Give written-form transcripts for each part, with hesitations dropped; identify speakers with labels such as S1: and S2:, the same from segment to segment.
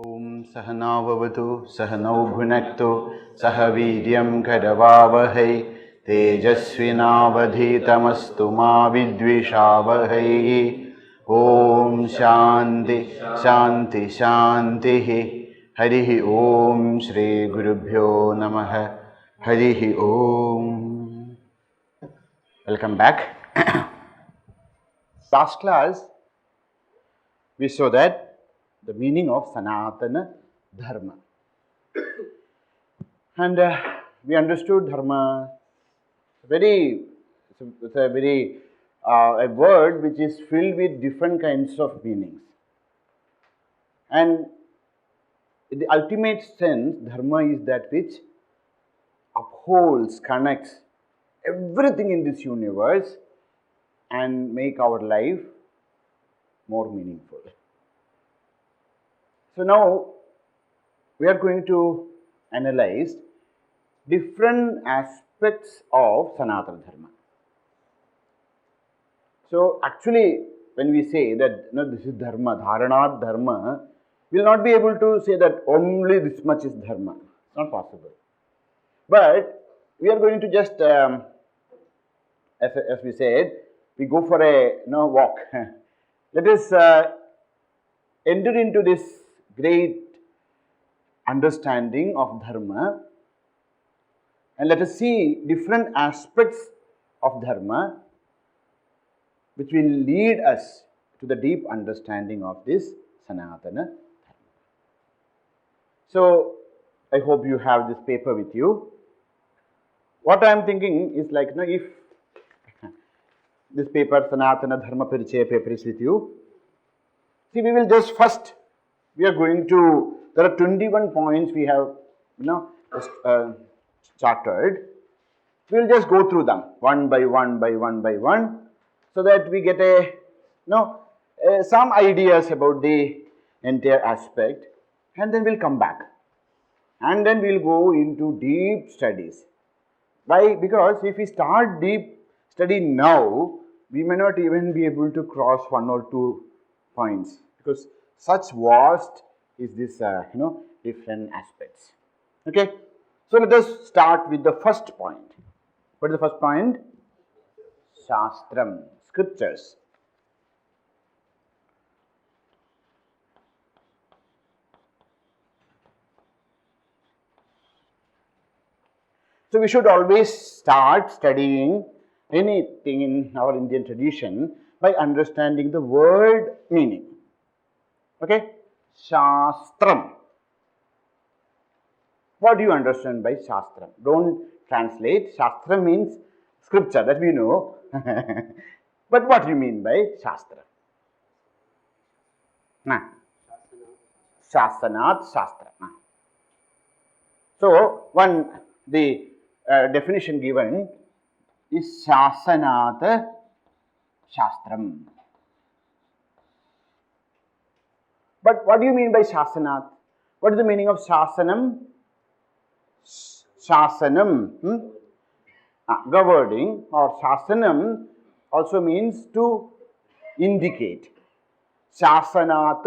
S1: ॐ सहनाववतु सहनौ भुनक्तु सह वीर्यं करवावहै तेजस्विनावधीतमस्तु मा विद्विषावहै। ॐ शान्ति शान्ति शान्तिः। हरिः ॐ श्री गुरुभ्यो नमः। हरिः ॐ। Welcome back. Last class we saw that the meaning of Sanatana Dharma. And we understood Dharma, it's a very a word which is filled with different kinds of meanings. And in the ultimate sense, Dharma is that which upholds, connects everything in this universe and make our life more meaningful. So now we are going to analyze different aspects of Sanatana Dharma. So actually, when we say that this is Dharma, Dharanat Dharma, we will not be able to say that only this much is Dharma. It's not possible. But we are going to just, as we said, we go for a walk. Let us enter into this great understanding of Dharma, and let us see different aspects of Dharma which will lead us to the deep understanding of this Sanatana Dharma. So, I hope you have this paper with you. What I am thinking is like, if this paper, Sanatana Dharma Parichaya paper is with you, see, we will just first, we are going to, there are 21 points we have, charted. We will just go through them one by one, so that we get some ideas about the entire aspect, and then we'll come back. And then we'll go into deep studies. Why? Because if we start deep study now, we may not even be able to cross one or two points, because such vast is this, different aspects. Okay? So let us start with the first point. What is the first point? Shastram, scriptures. So we should always start studying anything in our Indian tradition by understanding the word meaning. Okay? Shastram. What do you understand by Shastram? Don't translate. Shastra means scripture, that we know. But what do you mean by Shastra? Shasanat Shastra. So, the definition given is Shasanat Shastram. But what do you mean by Shasanat? What is the meaning of Shasanam? Shasanam, governing, or Shasanam also means to indicate. Shasanat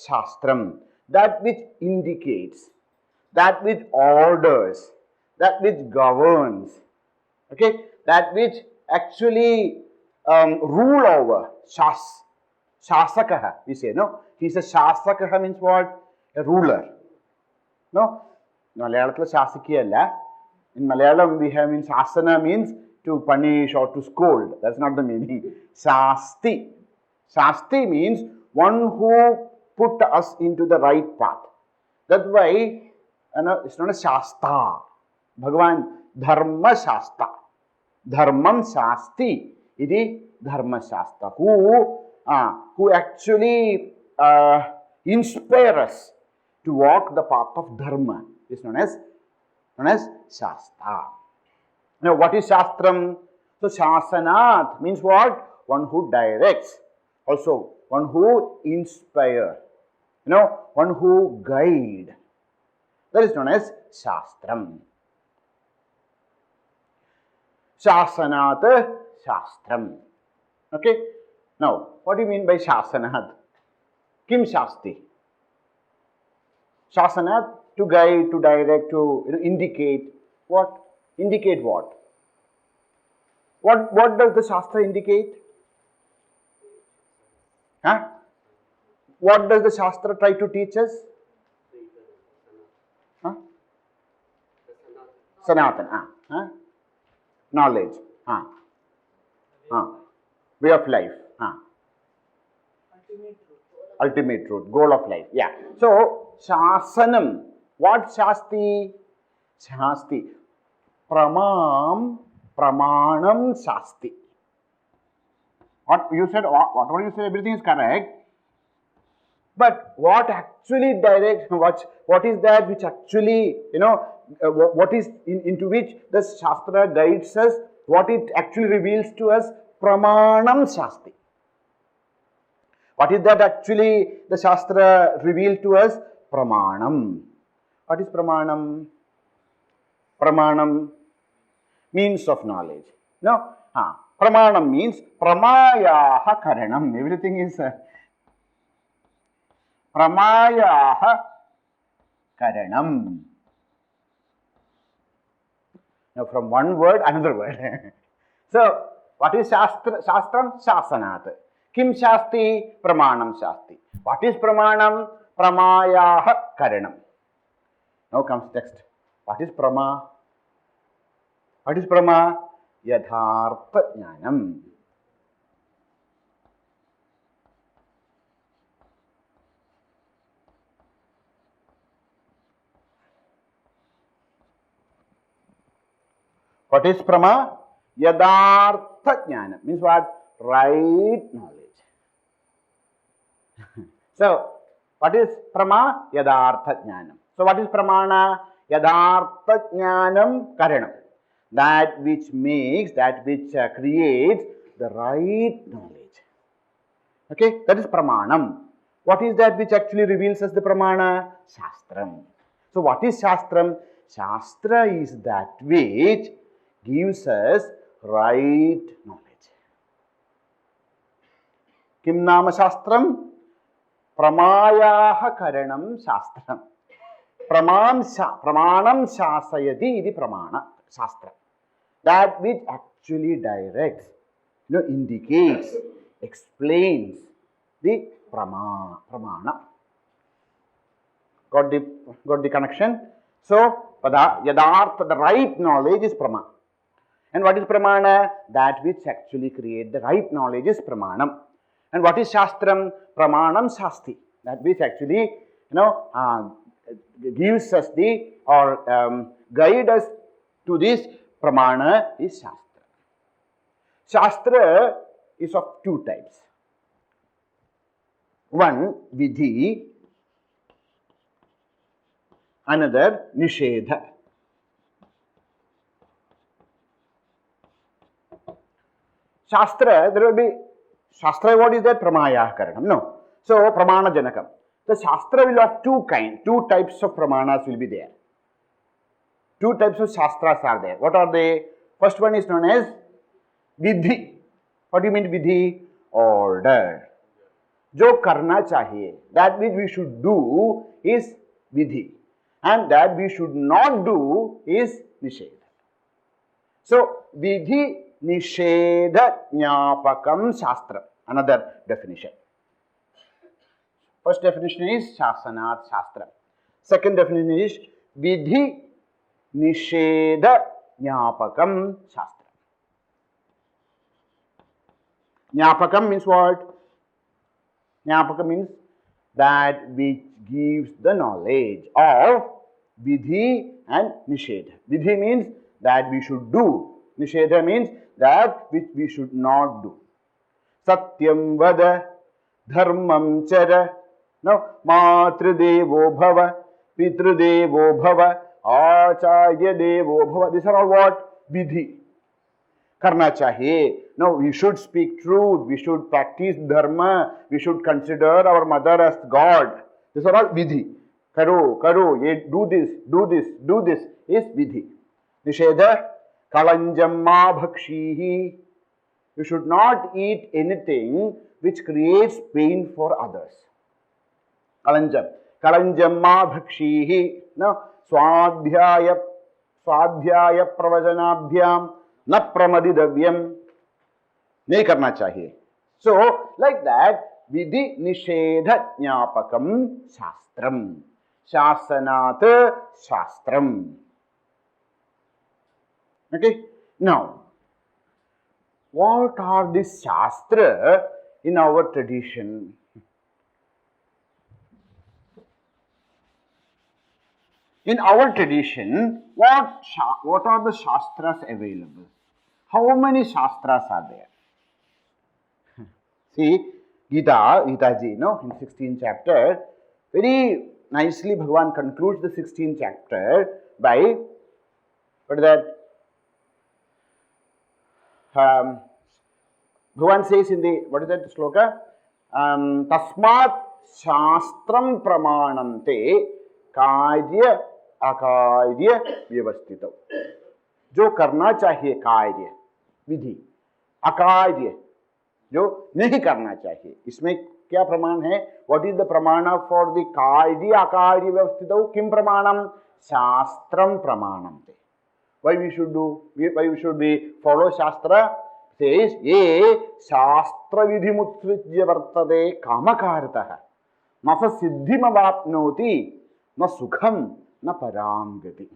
S1: Shastram, that which indicates, that which orders, that which governs, okay, that which actually rule over. Shasakaha, we say, no? He says Shasakaha means what? A ruler. No? Malayalam Shasakiyalla. In Malayalam we have means Shasana means to punish or to scold. That's not the meaning. Shasti. Shasti means one who put us into the right path. That's why it's not a Shasta. Bhagavan Dharma Shasta. Dharmam Shasti. Iti Dharma Shasta. Who actually inspire us to walk the path of Dharma is known as Shasta. Now, what is Shastram? So, Shasanat means what? One who directs. Also, one who inspire. One who guide. That is known as Shastram. Shasanat Shastram. Okay? Now, what do you mean by Shasanat? Kim Shasti? Shasana, to guide, to direct, to indicate. What? Indicate what? What does the Shastra indicate? Huh? What does the Shastra try to teach us? Huh? Sanatana. Huh? Knowledge. Huh? Huh? Way of life. Huh? Ultimate truth. Goal of life. Yeah. So, Shasanam. What Shasti? Shasti. Pramanam Shasti. What you said, whatever you said, everything is correct. But what actually directs, what is that which actually, what is into which the Shastra guides us, what it actually reveals to us? Pramanam Shasti. What is that actually the Shastra revealed to us? Pramanam. What is Pramanam? Pramanam, means of knowledge. No? Pramanam means Pramayaha Karanam. Everything is Pramayaha Karanam. Now from one word, another word. So, what is Shastram? Shasanat. Kim Shasti? Pramanam Shasti. What is Pramanam? Pramayaha Karanam. Now comes text. What is Prama? What is Prama? Yadhartha Jnanam. What is Prama? Yadhartha Jnanam. Means what? Right knowledge. So, what is Prama? Yadhartha Jnanam. So, what is Pramana? Yadhartha Jnanam Karanam. That which makes, that which creates the right knowledge. Okay, that is Pramanam. What is that which actually reveals us the Pramana? Shastram. So, what is Shastram? Shastra is that which gives us right knowledge. Kim nama Shastram? Pramayaha Karanam Shastram. Pramanam Shasayati iti Pramana Shastra. That which actually directs, indicates, explains the Pramana. Got the connection? So, Yadartha, the right knowledge is Prama. And what is Pramana? That which actually creates the right knowledge is Pramanam. And what is Shastram? Pramanam Shasti. That which actually, gives us guide us to this Pramana is Shastra. Shastra is of two types. One, Vidhi, another, Nishedha. Shastra, there will be, Shastra, what is that? Pramaya Karanam. No. So, Pramana Janakam. The Shastra will have two types of Pramanas will be there. Two types of Shastras are there. What are they? First one is known as Vidhi. What do you mean Vidhi? Order. Jo karna chahiye. That which we should do is Vidhi. And that we should not do is Nishedha. So, Vidhi, Nishedha, Jnapakam, Shastra. Another definition. First definition is Shasanat Shastra. Second definition is Vidhi Nishedha Jnapakam Shastra. Jnapakam means what? Jnapakam means that which gives the knowledge of Vidhi and Nishedha. Vidhi means that we should do. Nishedha means that which we should not do. Satyam vada, dharmam chara, matrudevo bhava, pitrudevo bhava, acharya devo bhava. These are all what? Vidhi. Karna chahiye. No, we should speak truth. We should practice dharma. We should consider our mother as God. These are all vidhi. Karo, ye do this is vidhi. Nishedha, kalanjam ma bhakshihi. You should not eat anything which creates pain for others. Kalanjam. kalanjam ma bhakshihi, no, swadhyaya pravajanabhyam na pramadidavyam, nahi karna chahiye. So, like that, vidhi nishedha jnapakam shastram. Shasanat shastram. Okay? Now, what are these shastra in our tradition? In our tradition, what are the shastras available? How many shastras are there? See, Gita ji, no, in 16th chapter, very nicely Bhagavan concludes the 16th chapter by, what is that? Bhagavan says in the, what is that sloka? Tasmat shastram pramanante karya akarya vyavastita. जो करना चाहिए कार्य विधि, अकार्य जो नहीं करना चाहिए, इसमें क्या प्रमाण है? व्हाट इज द प्रमाण फॉर द कार्य अकार्य व्यवस्थित? किम प्रमाणम? शास्त्रम प्रमाणम. Why we should do? Why we should be follow Shastra? Says ye Shastra vidhimutsrijya vartade kamakartah nasa siddhim avapnoti na sukham na parangati.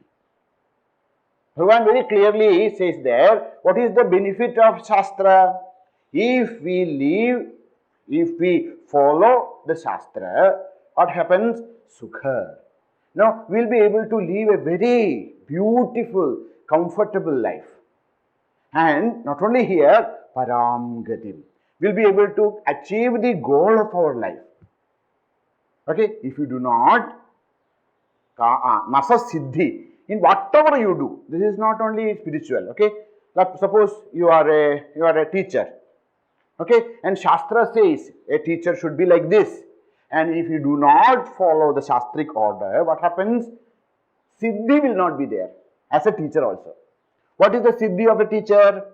S1: Bhagavan very clearly says there, what is the benefit of Shastra? If we follow the Shastra, what happens? Sukha. Now, we will be able to live a very beautiful, comfortable life. And not only here, paramgatim. We will be able to achieve the goal of our life. Okay, if you do not, nasa siddhi, in whatever you do, this is not only spiritual, okay. Suppose you are a teacher, okay, and Shastra says a teacher should be like this. And if you do not follow the Shastric order, what happens? Siddhi will not be there as a teacher also. What is the Siddhi of a teacher?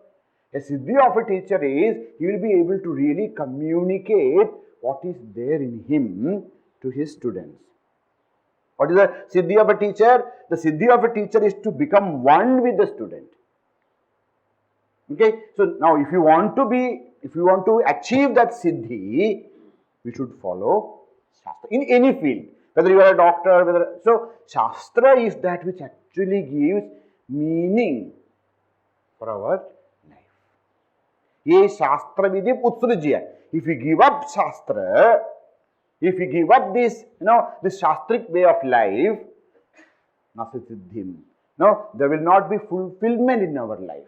S1: A Siddhi of a teacher is he will be able to really communicate what is there in him to his students. What is the Siddhi of a teacher? The Siddhi of a teacher is to become one with the student. Okay, so now if you want to achieve that Siddhi, we should follow Shastra in any field, whether you are a doctor, so Shastra is that which actually gives meaning for our life. Ye Shastra vidhi utsrijya. If you give up Shastra, if you give up this, this Shastric way of life, nasasiddhim. No, there will not be fulfillment in our life.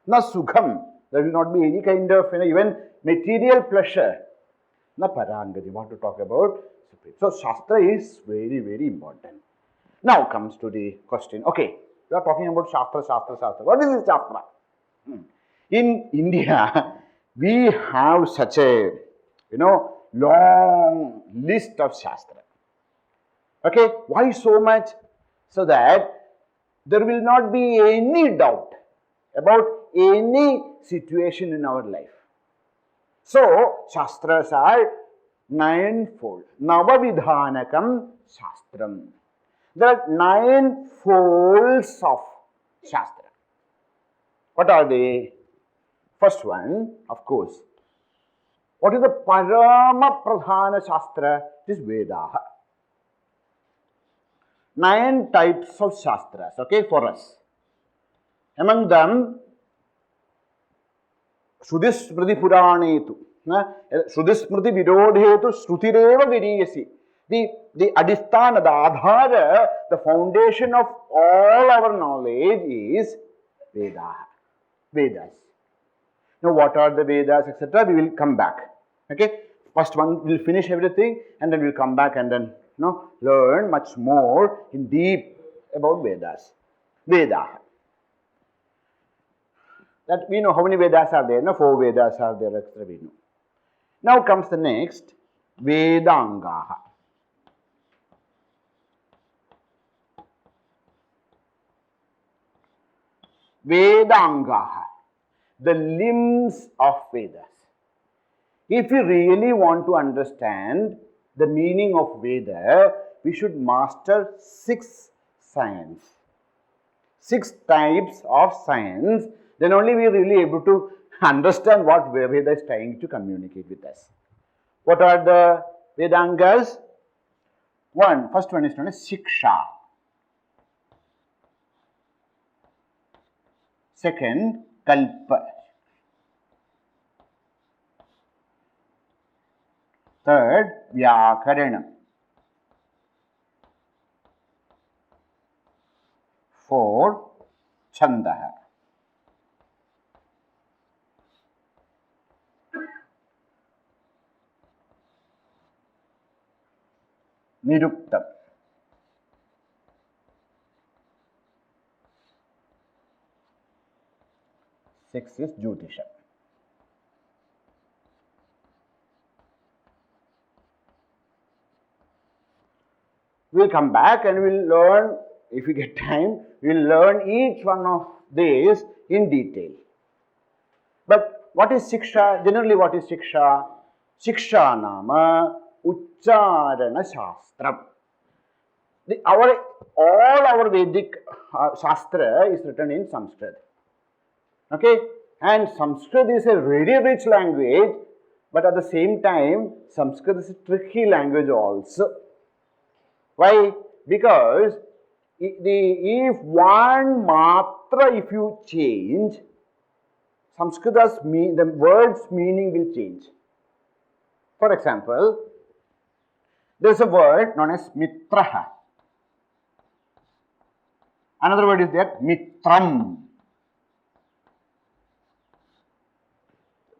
S1: Na sukham. There will not be any kind of, even material pleasure. Na parangati. Want to talk about? So, Shastra is very, very important. Now comes to the question. Okay, we are talking about Shastra. What is this Shastra? In India, we have such a, long list of Shastra. Okay, why so much? So that there will not be any doubt about any situation in our life. So, Shastras are ninefold. Navavidhanakam Shastram. There are 9 folds of Shastra. What are they? First one, of course, what is the Parama Pradhana Shastra? It is Vedaha. 9 types of Shastras, okay, for us. Among them, Shrudismriti Puranetu, Shrudismriti Virodhetu Shrutireva Viriyasi. The Adhisthana, the Adhara, the foundation of all our knowledge is Vedas. Now, what are the Vedas, etc.? We will come back. Okay, first one we will finish everything, and then we will come back and then learn much more in deep about Vedas. Veda. That we know how many Vedas are there. 4 Vedas are there, etc. We know. Now comes the next Vedangaha. Vedangaha, the limbs of Vedas. If you really want to understand the meaning of Veda, we should master 6 science, 6 types of science. Then only we are really able to understand what Veda is trying to communicate with us. What are the Vedangas? First one is known as Shiksha. Second, Kalpa. Third, Vyakaranam. Fourth, Chandaha. Niruktam. Six is Jyotisha. We'll come back and we'll learn, if we get time, we'll learn each one of these in detail. But what is Shiksha? Generally, what is Shiksha? Shiksha nama Uchcharana Shastram. All our Vedic Shastra is written in Sanskrit. Okay? And Sanskrit is a very rich language, but at the same time, Sanskrit is a tricky language also. Why? Because if one matra, if you change, Sanskrit's the word's meaning will change. For example, there is a word known as mitraha. Another word is there, mitram.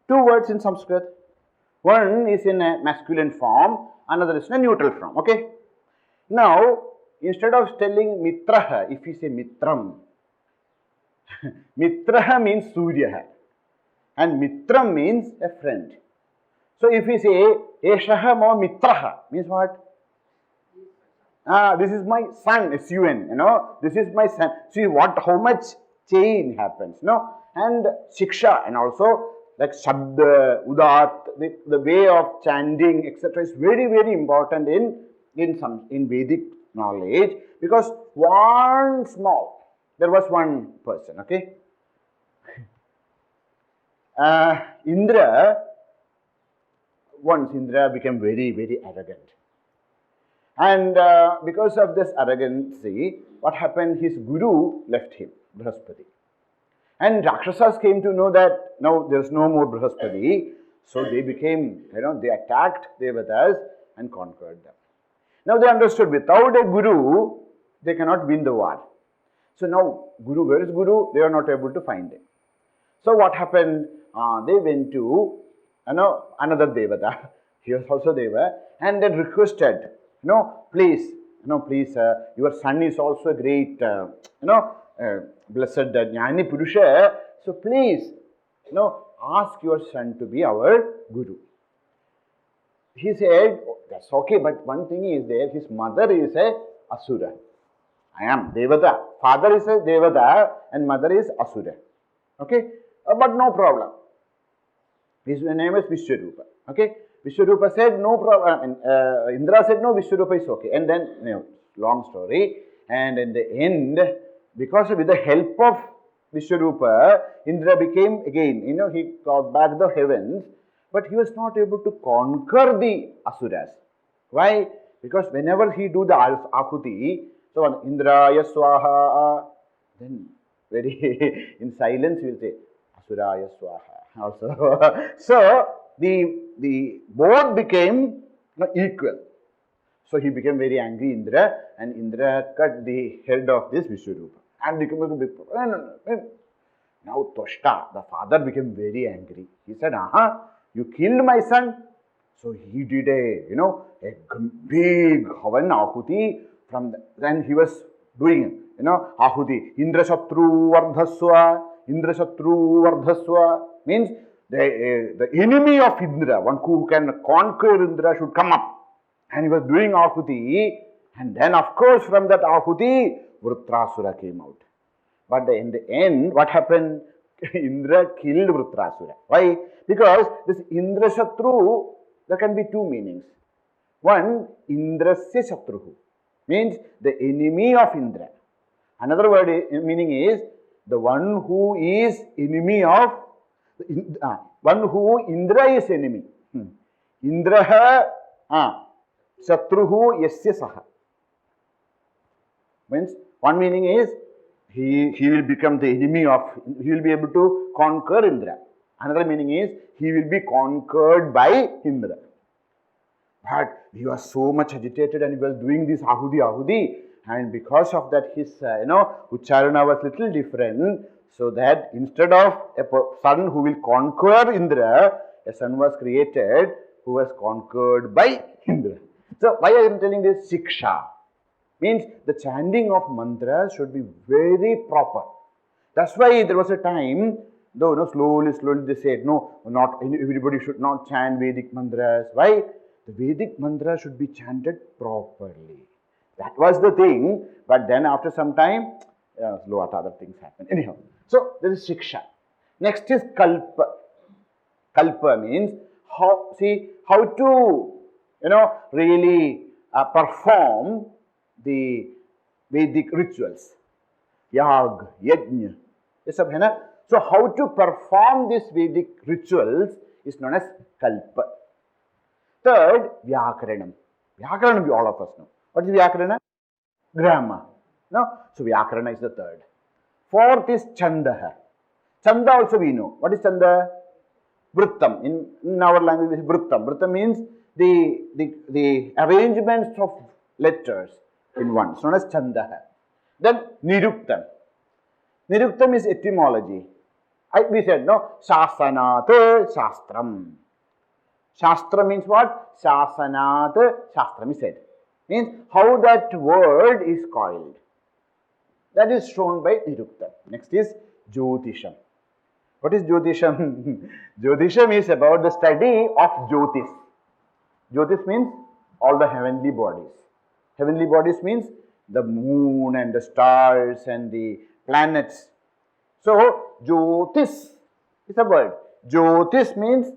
S1: 2 words in Sanskrit. One is in a masculine form, another is in a neutral form. Okay? Now, instead of telling mitraha, if you say mitram, mitraha means surya and mitram means a friend. So, if we say eshaha mo mitraha, means what? This is my son, S-U-N, this is my son. See how much change happens, and shiksha, and also like shabda, udat, the way of chanting, etc. is very, very important in Vedic knowledge, because there was one person, okay? Once Indra became very, very arrogant. And because of this arrogancy, what happened? His guru left him, Brihaspati. And Rakshasas came to know that now there's no more Brihaspati. So they became, they attacked Devatas and conquered them. Now they understood without a guru, they cannot win the war. So now, where is Guru? They are not able to find him. So what happened? They went to another Devata. He was also Deva, and then requested, please, your son is also a great, blessed Jnani Purusha. So please, ask your son to be our Guru. He said, that's okay, but one thing is there, his mother is a Asura. I am Devata. Father is a Devata and mother is Asura. Okay? But no problem. His name is Vishwarupa. Okay? Vishwarupa said no problem. Indra said no, Vishwarupa is okay. And then, long story. And in the end, because with the help of Vishwarupa, Indra became again, he got back the heavens, but he was not able to conquer the Asuras. Why? Because whenever he do the Ahuti, so Indraya Swaha, then very in silence we will say Asuraya Swaha also. So the both became equal. So he became very angry, Indra, and Indra cut the head of this Vishwarupa and became a big problem. Now Toshta, the father, became very angry. He said, you killed my son. So he did a big Havan Ahuti. Then he was doing, Ahuti. Indra Shatru Vardhaswa means the enemy of Indra, one who can conquer Indra, should come up. And he was doing Ahuti, and then of course from that Ahuti, Vritrasura came out. But in the end, what happened? Indra killed Vritrasura. Why? Because this Indra Shatru, there can be 2 meanings. One, Indrasya Shatruhu. means the enemy of Indra. Another word meaning is the one who is enemy of one who Indra is enemy. Indraha Shatruhu Yasya Saha. Means one meaning is he will become the enemy of, he will be able to conquer Indra. Another meaning is he will be conquered by Indra. But he was so much agitated and he was doing this ahudi, and because of that his ucharana was little different, so that instead of a son who will conquer Indra, a son was created who was conquered by Indra. So why I am telling this? Shiksha means the chanting of mantras should be very proper. That's why there was a time, though slowly they said, no, not everybody should not chant Vedic mantras. Why? The Vedic mantra should be chanted properly. That was the thing, but then after some time, other things happen. Anyhow, so there is Shiksha. Next is Kalpa. Kalpa means how to really perform the Vedic rituals. Yag, Yajna. So how to perform these Vedic rituals is known as Kalpa. Third, Vyakaranam. Vyakaranam, all of us know. What is Vyakarana? Grammar. No? So Vyakarana is the third. Fourth is Chandaha. Chanda also we know. What is Chanda? Vrittam. In our language, it is Vrittam. Vrittam means the arrangements of letters in one. It's known as Chandaha. Then Niruktam. Niruktam is etymology. We said, no? Shasanat Shastram. Shastra means what? Shasanat Shastram is said. Means how that word is called. That is shown by Niruktam. Next is Jyotisham. What is Jyotisham? Jyotisham is about the study of Jyotis. Jyotis means all the heavenly bodies. Heavenly bodies means the moon and the stars and the planets. So, Jyotis is a word. Jyotis means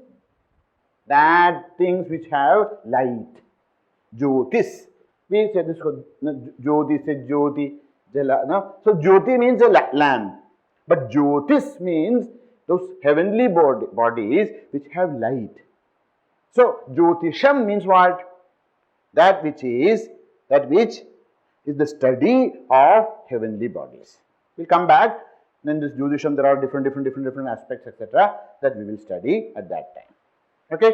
S1: that things which have light. Jyotis. We say this, Jyoti says Jyoti. No? So, Jyoti means a lamp. But Jyotis means those heavenly bodies which have light. So, Jyotisham means what? That which is the study of heavenly bodies. We'll come back. Then this Jyotisham, there are different aspects, etc. that we will study at that time. Okay?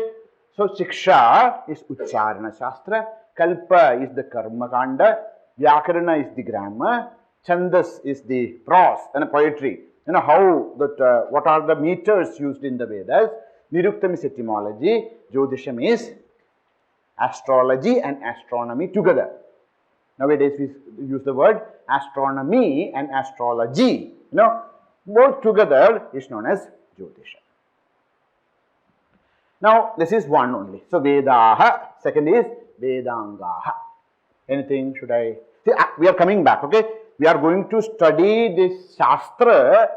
S1: So, Shiksha is Ucharana Shastra. Kalpa is the Karma Kanda. Vyakarana is the grammar. Chandas is the prose and poetry. How that, what are the meters used in the Vedas. Niruktam is etymology. Jyotisham is astrology and astronomy together. Nowadays we use the word astronomy and astrology. Both together is known as Jyotisham. Now, this is one only. So, Vedaha. Second is Vedangaha. Anything should I... See, we are coming back, okay? We are going to study this Shastra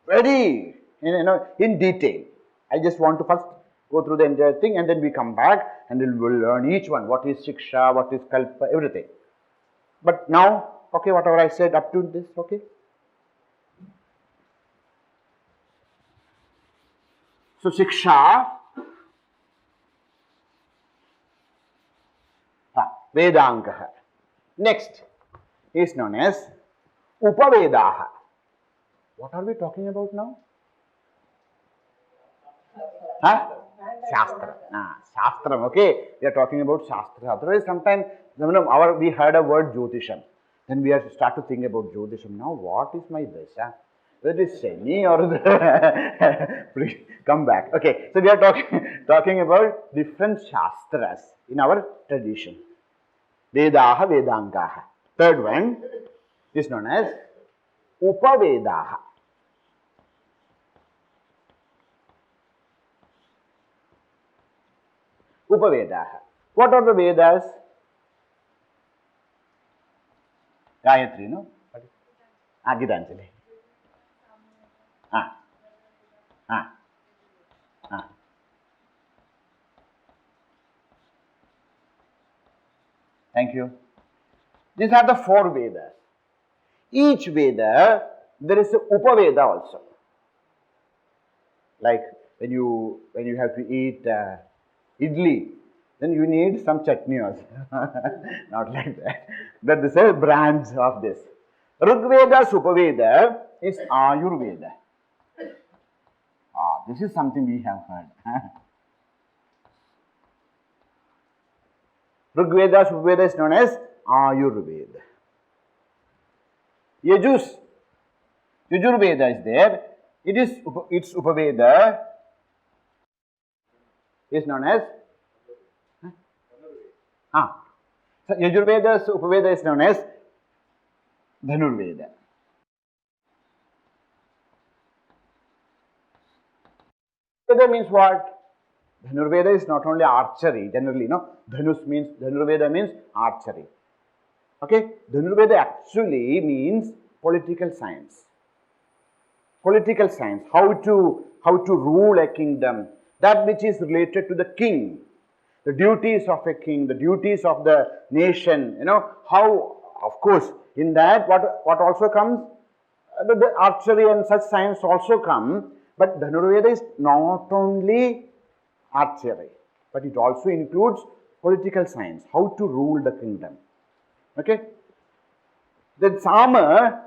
S1: very, in detail. I just want to first go through the entire thing and then we come back and then we will learn each one. What is Shiksha, what is Kalpa, everything. But now, okay, whatever I said up to this, okay? So, Shiksha, Vedangaha. Next is known as Upavedaha. What are we talking about now? Shastra. Shastram, okay. We are talking about Shastra. Otherwise, sometimes we heard a word Jyotisham. Then we have to start to think about Jyotisham. Now, what is my Dasha? Whether it is Shani or the... Please come back. Okay. So, we are talking about different Shastras in our tradition. Vedaha, Vedangaha. Third one is known as Upavedaha. Upavedaha. What are the Vedas? Gayatri, no? Gitanjali. Thank you. These are the 4 Vedas. Each Veda, there is a Upaveda also. Like when you have to eat idli, then you need some chutney also. Not like that. But this is a branch of this. Rigveda, Supaveda is Ayurveda. This is something we have heard. Rigveda, Supaveda is known as Ayurveda. Yajurveda is there. Its Upaveda is known as so Yajurveda's Upaveda is known as Dhanurveda. Veda means what? Dhanurveda is not only archery, generally, no? Dhanurveda means archery. Okay? Dhanurveda actually means political science. Political science, how to rule a kingdom, that which is related to the king, the duties of a king, the duties of the nation, how, of course, in that what also comes, the archery and such science also come, but Dhanurveda is not only archery, but it also includes political science, how to rule the kingdom. Okay? The Sama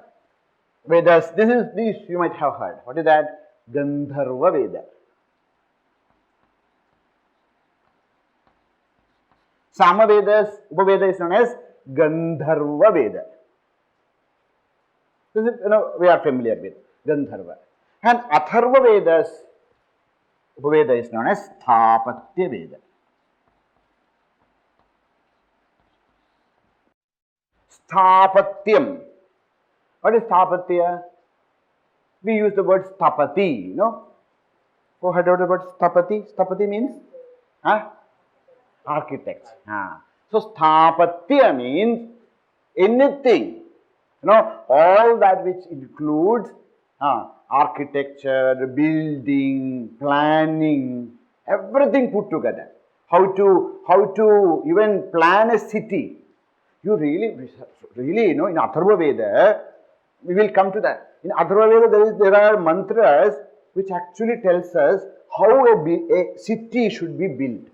S1: Vedas, this you might have heard. What is that? Gandharva Veda. Sama Vedas, Upaveda is known as Gandharva Veda. This is, we are familiar with Gandharva. And Atharva Vedas, Upaveda is known as Sthapatya Veda. Sthapatyam. What is Sthapatya? We use the word Sthapati, Who heard of the word Sthapati? Sthapati means architect. So Sthapatya means anything, all that which includes architecture, building, planning, everything put together. How to even plan a city. You really, in Atharva Veda, we will come to that. In Atharva Veda, there are mantras which actually tells us how a city should be built.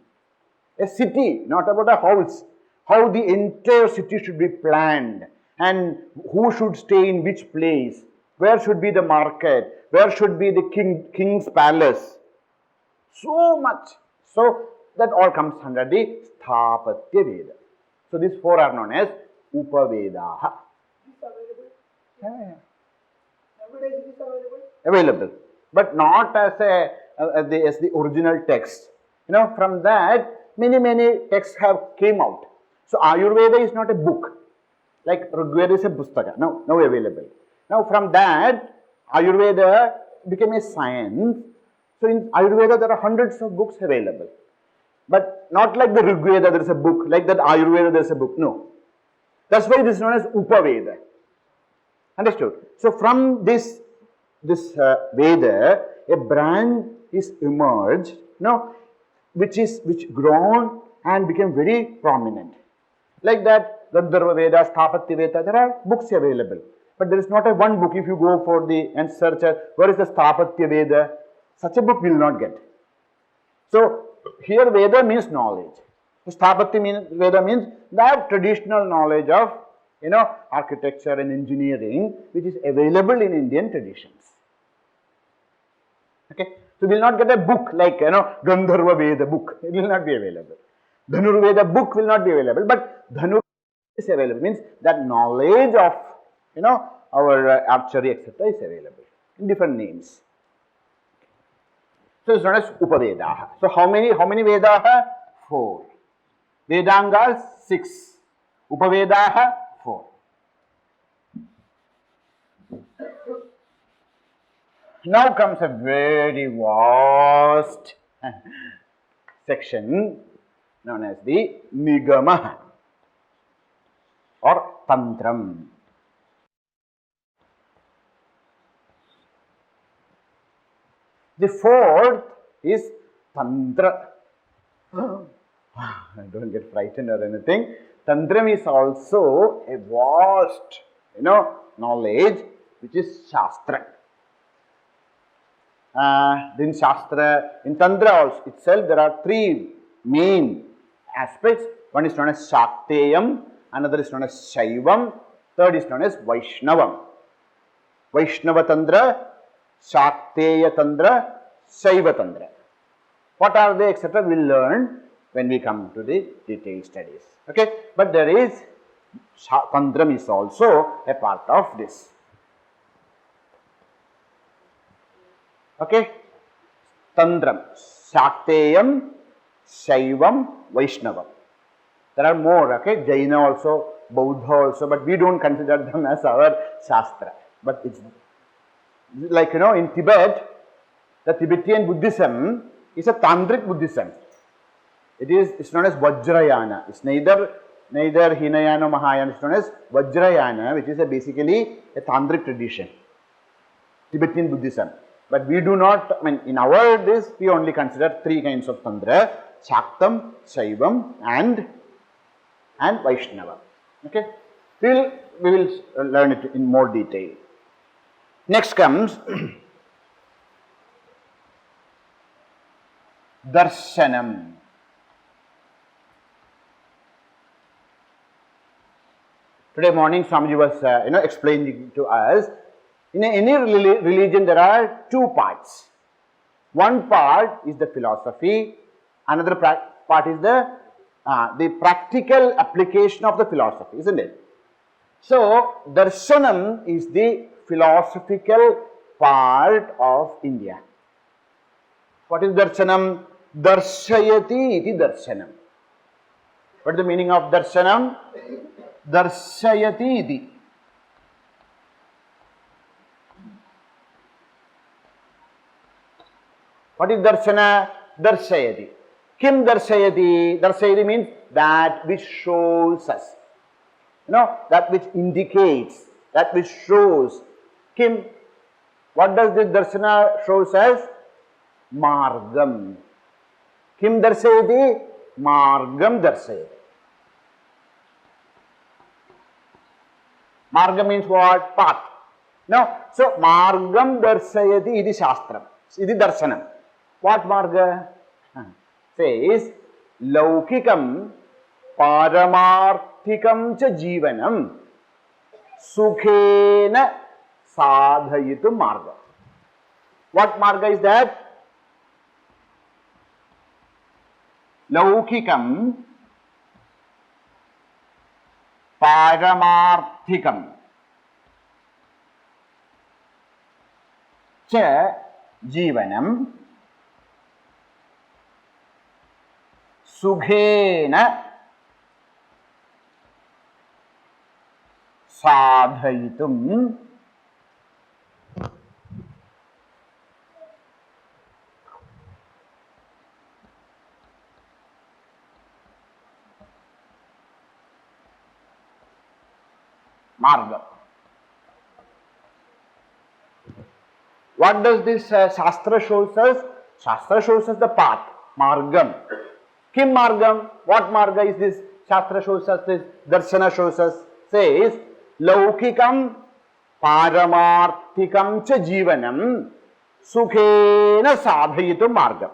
S1: A city, not about a house. How the entire city should be planned, and who should stay in which place, where should be the market, where should be the king's palace. So much. So that all comes under the Sthapatya Veda. So these 4 are known as Upavedaha.
S2: Nowadays it is
S1: Available, but not as the original text. From that many texts have came out. So Ayurveda is not a book, like Rigveda is a pustaka. Now available. Now from that Ayurveda became a science. So in Ayurveda there are hundreds of books available. But not like the Rigveda there is a book, like that Ayurveda there is a book. No. That's why this is known as Upaveda. Understood? So from this Veda, a branch is emerged, which grown and became very prominent. Like that, Gandharva Veda, Sthapatya Veda, there are books available. But there is not a one book. If you go and search, where is the Sthapatya Veda? Such a book will not get. So here Veda means knowledge. Sthapatya Veda means that traditional knowledge of architecture and engineering which is available in Indian traditions. Okay, so we will not get a book like Gandharva Veda book. It will not be available. Dhanurveda book will not be available, but Dhanurveda is available. Means that knowledge of our archery etc. is available in different names. So it's known as Upavedaha. So how many Vedaha? 4. Vedangas 6. Upavedaha 4. Now comes a very vast section known as the Nigama or Tantram. The 4th is Tantra. Don't get frightened or anything. Tantram is also a vast, knowledge which is Shastra. In Shastra, in Tantra also itself, there are three main aspects. One is known as Shakteyam, another is known as Shaivam, third is known as Vaishnavam. Vaishnava Tantra, Shakteya Tantra, Shaiva Tantra. What are they, etc. we will learn when we come to the detailed studies. Okay, but there is Tantram is also a part of this. Okay, Tantram, Shakteyam, Shaivam, Vaishnavam. There are more, okay, Jaina also, Buddha also, but we don't consider them as our Shastra. But it's like, in Tibet, the Tibetan Buddhism is a Tantric Buddhism. It's known as Vajrayana. It's neither Hinayana or Mahayana. It's known as Vajrayana, which is basically a Tantric tradition, Tibetan Buddhism. But we do not, in our this, we only consider three kinds of Tantra: Shaktam, Shaivam, and Vaishnava. Okay, we will learn it in more detail. Next comes Darshanam. Today morning, Swamiji was explaining to us. In any religion, there are two parts. One part is the philosophy. Another part is the practical application of the philosophy, isn't it? So, Darshanam is the philosophical part of India. What is Darshanam? Darshayati iti Darshanam. What is the meaning of Darshanam? Darshayati iti. What is Darshana? Darshayati. Kim Darshayati? Darshayati means that which shows us. That which indicates, that which shows. Kim, what does this Darshana shows us? Margam. Kim Darshayati? Margam Darshayati. Margam means what? Path. So Margam Darshayati iti Shastram. Iti Darshanam. What Marga? Says Laukikam Paramarthikam cha Jivanam Sukhena Sadhayitu Marga. What Marga is that? Laukikam Paramarthikam cha Jivanam Sukhena Sadhayitum Marga. What does this Shastra shows us? Shastra shows us the path, Margam. Kim Margam? What Marga is this? Shastra shows us this, Darshana shows us, says Laukikam Paramarthikam cha Jivanam Sukhena Sadhayitu Margam.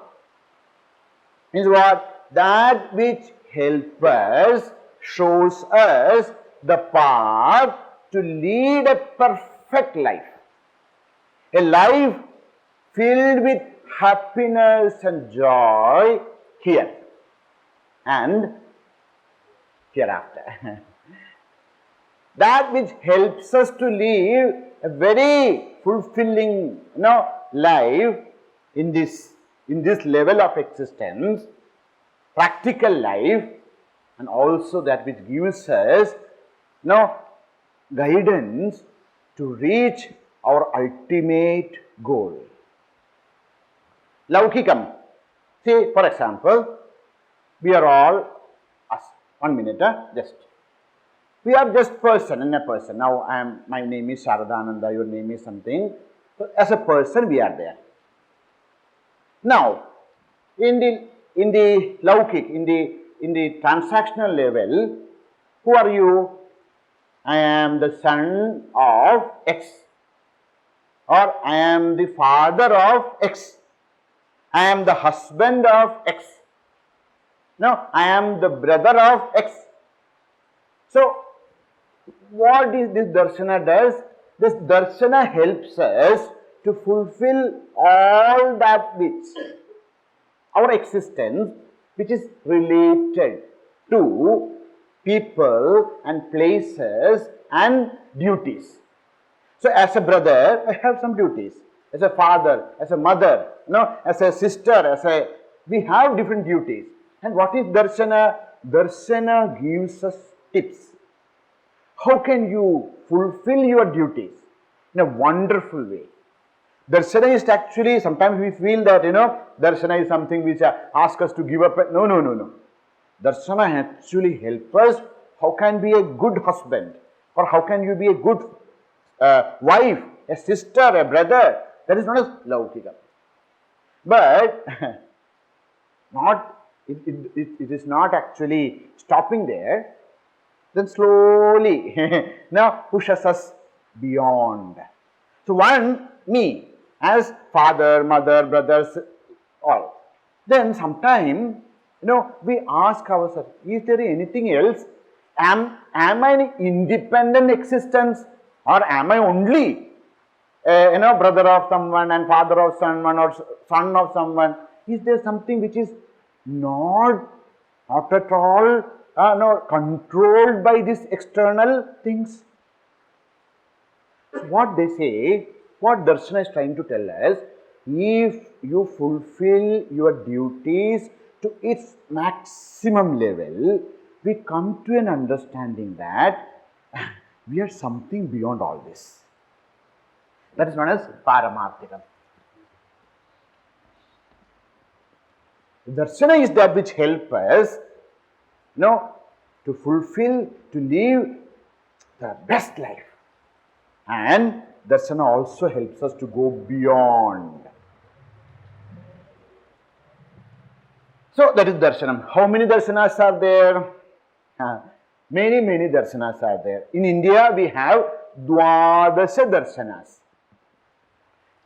S1: Means what? That which helps us, shows us the path to lead a perfect life. A life filled with happiness and joy here and hereafter. That which helps us to live a very fulfilling, life in this level of existence, practical life, and also that which gives us, guidance to reach our ultimate goal. Laukikam. See, for example, we are all us. 1 minute, just. We are just person and a person. Now, my name is Sharadananda, your name is something. So, as a person, we are there. Now, in the Laukik, in the transactional level, Who are you? I am the son of X. Or I am the father of X. I am the husband of X. No, I am the brother of X. So, what is this darshana does? This darshana helps us to fulfill all that which our existence, which is related to people and places and duties. So, as a brother, I have some duties. As a father, as a mother, as a sister, we have different duties. And what is darshana? Darshana gives us tips. How can you fulfill your duties in a wonderful way? Darshana is actually, sometimes we feel that, darshana is something which asks us to give up. No. Darshana actually helps us. How can be a good husband? Or how can you be a good wife, a sister, a brother? That is known as laukika. But it is not actually stopping there. Then slowly now pushes us beyond. So one, me, as father, mother, brothers, all. Then sometime, we ask ourselves, is there anything else? Am I an independent existence, or am I only brother of someone and father of someone or son of someone? Is there something which is not at all controlled by these external things? What they say, what darshana is trying to tell us, if you fulfill your duties to its maximum level, we come to an understanding that we are something beyond all this. That is known as Paramarthikam. Darshana is that which helps us to fulfill, to live the best life. And darshana also helps us to go beyond. So that is darshanam. How many darshanas are there? Many darshanas are there. In India, we have Dwadasha darshanas.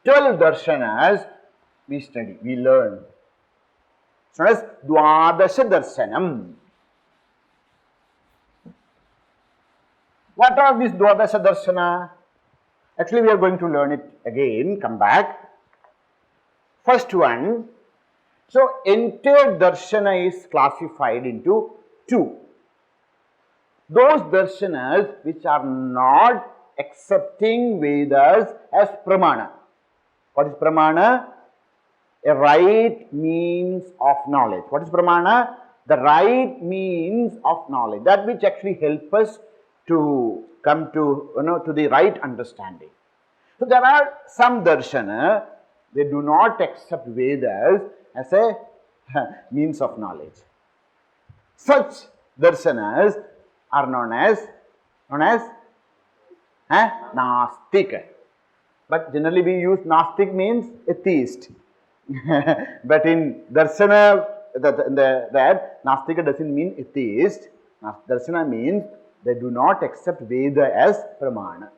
S1: 12 darshanas we study, we learn. So as Dwadasha darshanam. What are these Dwadasha darshana? Actually, we are going to learn it again, come back. First one, so entire darshana is classified into two. Those darshanas which are not accepting Vedas as pramana. What is pramana? A right means of knowledge. What is pramana? The right means of knowledge. That which actually helps us to come to, to the right understanding. So there are some darshana, they do not accept Vedas as a means of knowledge. Such darshanas are known as Nastika. But generally we use Nastik means atheist. But in darshana, that Nastika doesn't mean atheist. Darshana means they do not accept Veda as pramana.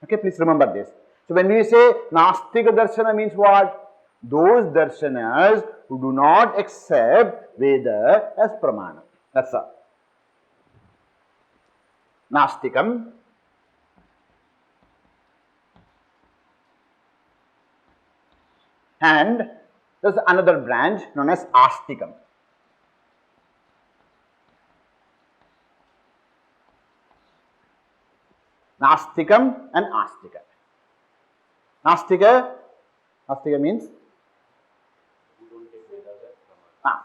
S1: Okay, please remember this. So when we say Nastika darshana means what? Those darshanas who do not accept Veda as pramana. That's all. Nastikam. And there's another branch known as Astikam. Nastikam and Astika. Nastika means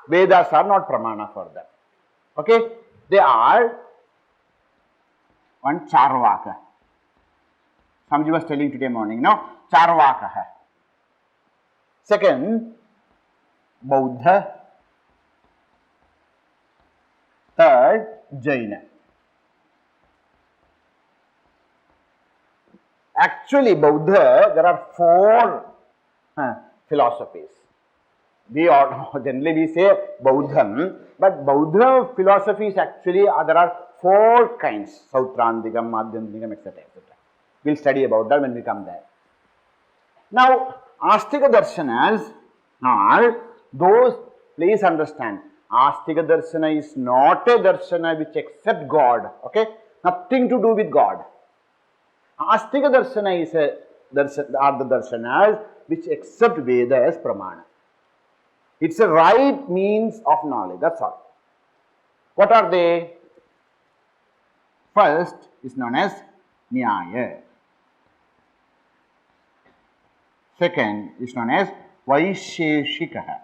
S1: Vedas are not pramana for them. Okay, they are one Charvaka. Samji was telling today morning, Charvaka. Second, Bauddha. Third, Jaina. Actually, Buddha, there are four philosophies. We generally we say Buddhism, but Buddha philosophies actually there are 4 kinds, Sautrantikam, Madhyantikam, etc. etc. We'll study about that when we come there. Now, Astika Darshanas are those, please understand, Astika Darshana is not a Darshana which accepts God, okay? Nothing to do with God. Astika Darshana is are the Darshanas which accept Veda as Pramana. It's a right means of knowledge, that's all. What are they? First is known as Nyaya. Second is known as Vaisheshikaha.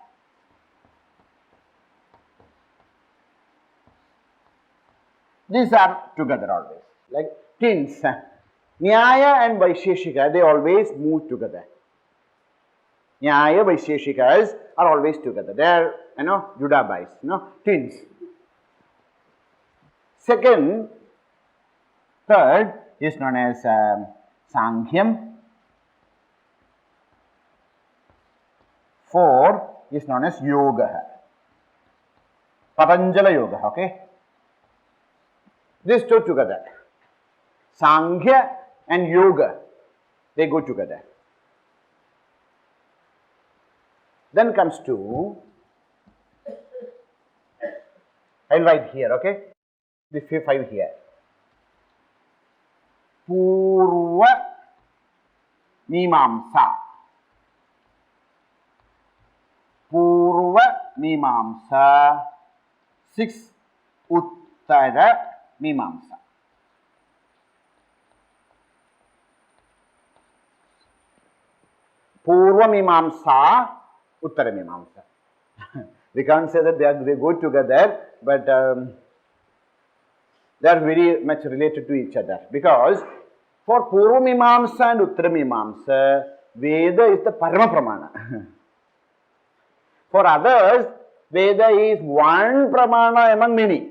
S1: These are together always, like twins. Nyaya and Vaisheshika, they always move together. Nyaya, Vaisheshikas are always together. They are, Judabais, twins. Third is known as Sankhya. Fourth is known as Yoga. Patanjala Yoga, okay? These two together. Sankhya and Yoga, they go together. Then comes to, I'll write here, okay? The 5 here. Purva Mimamsa. Purva Mimamsa. 6 Uttara Mimamsa. Purva Mimamsa, Uttara Mimamsa. We can't say that they go together, but they are very much related to each other. Because for Purva Mimamsa and Uttara Mimamsa, Veda is the Parama Pramana. For others, Veda is one Pramana among many.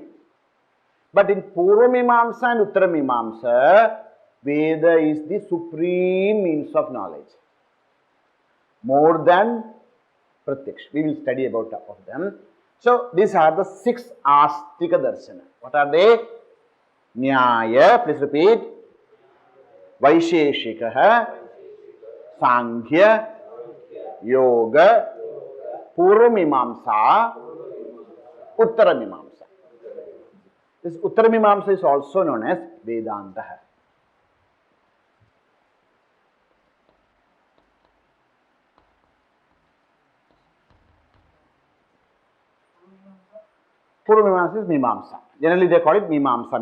S1: But in Purva Mimamsa and Uttara Mimamsa, Veda is the supreme means of knowledge. More than Pratyaksha. We will study about of them. So, these are the 6 Astika Darshana. What are they? Nyaya, please repeat. Vaisheshikaha, Sankhya, Yoga, Purva Mimamsa, Uttara Mimamsa. This Uttara Mimamsa is also known as Vedanta. Purva Mimamsa is Mimamsa. Generally they call it Mimamsa.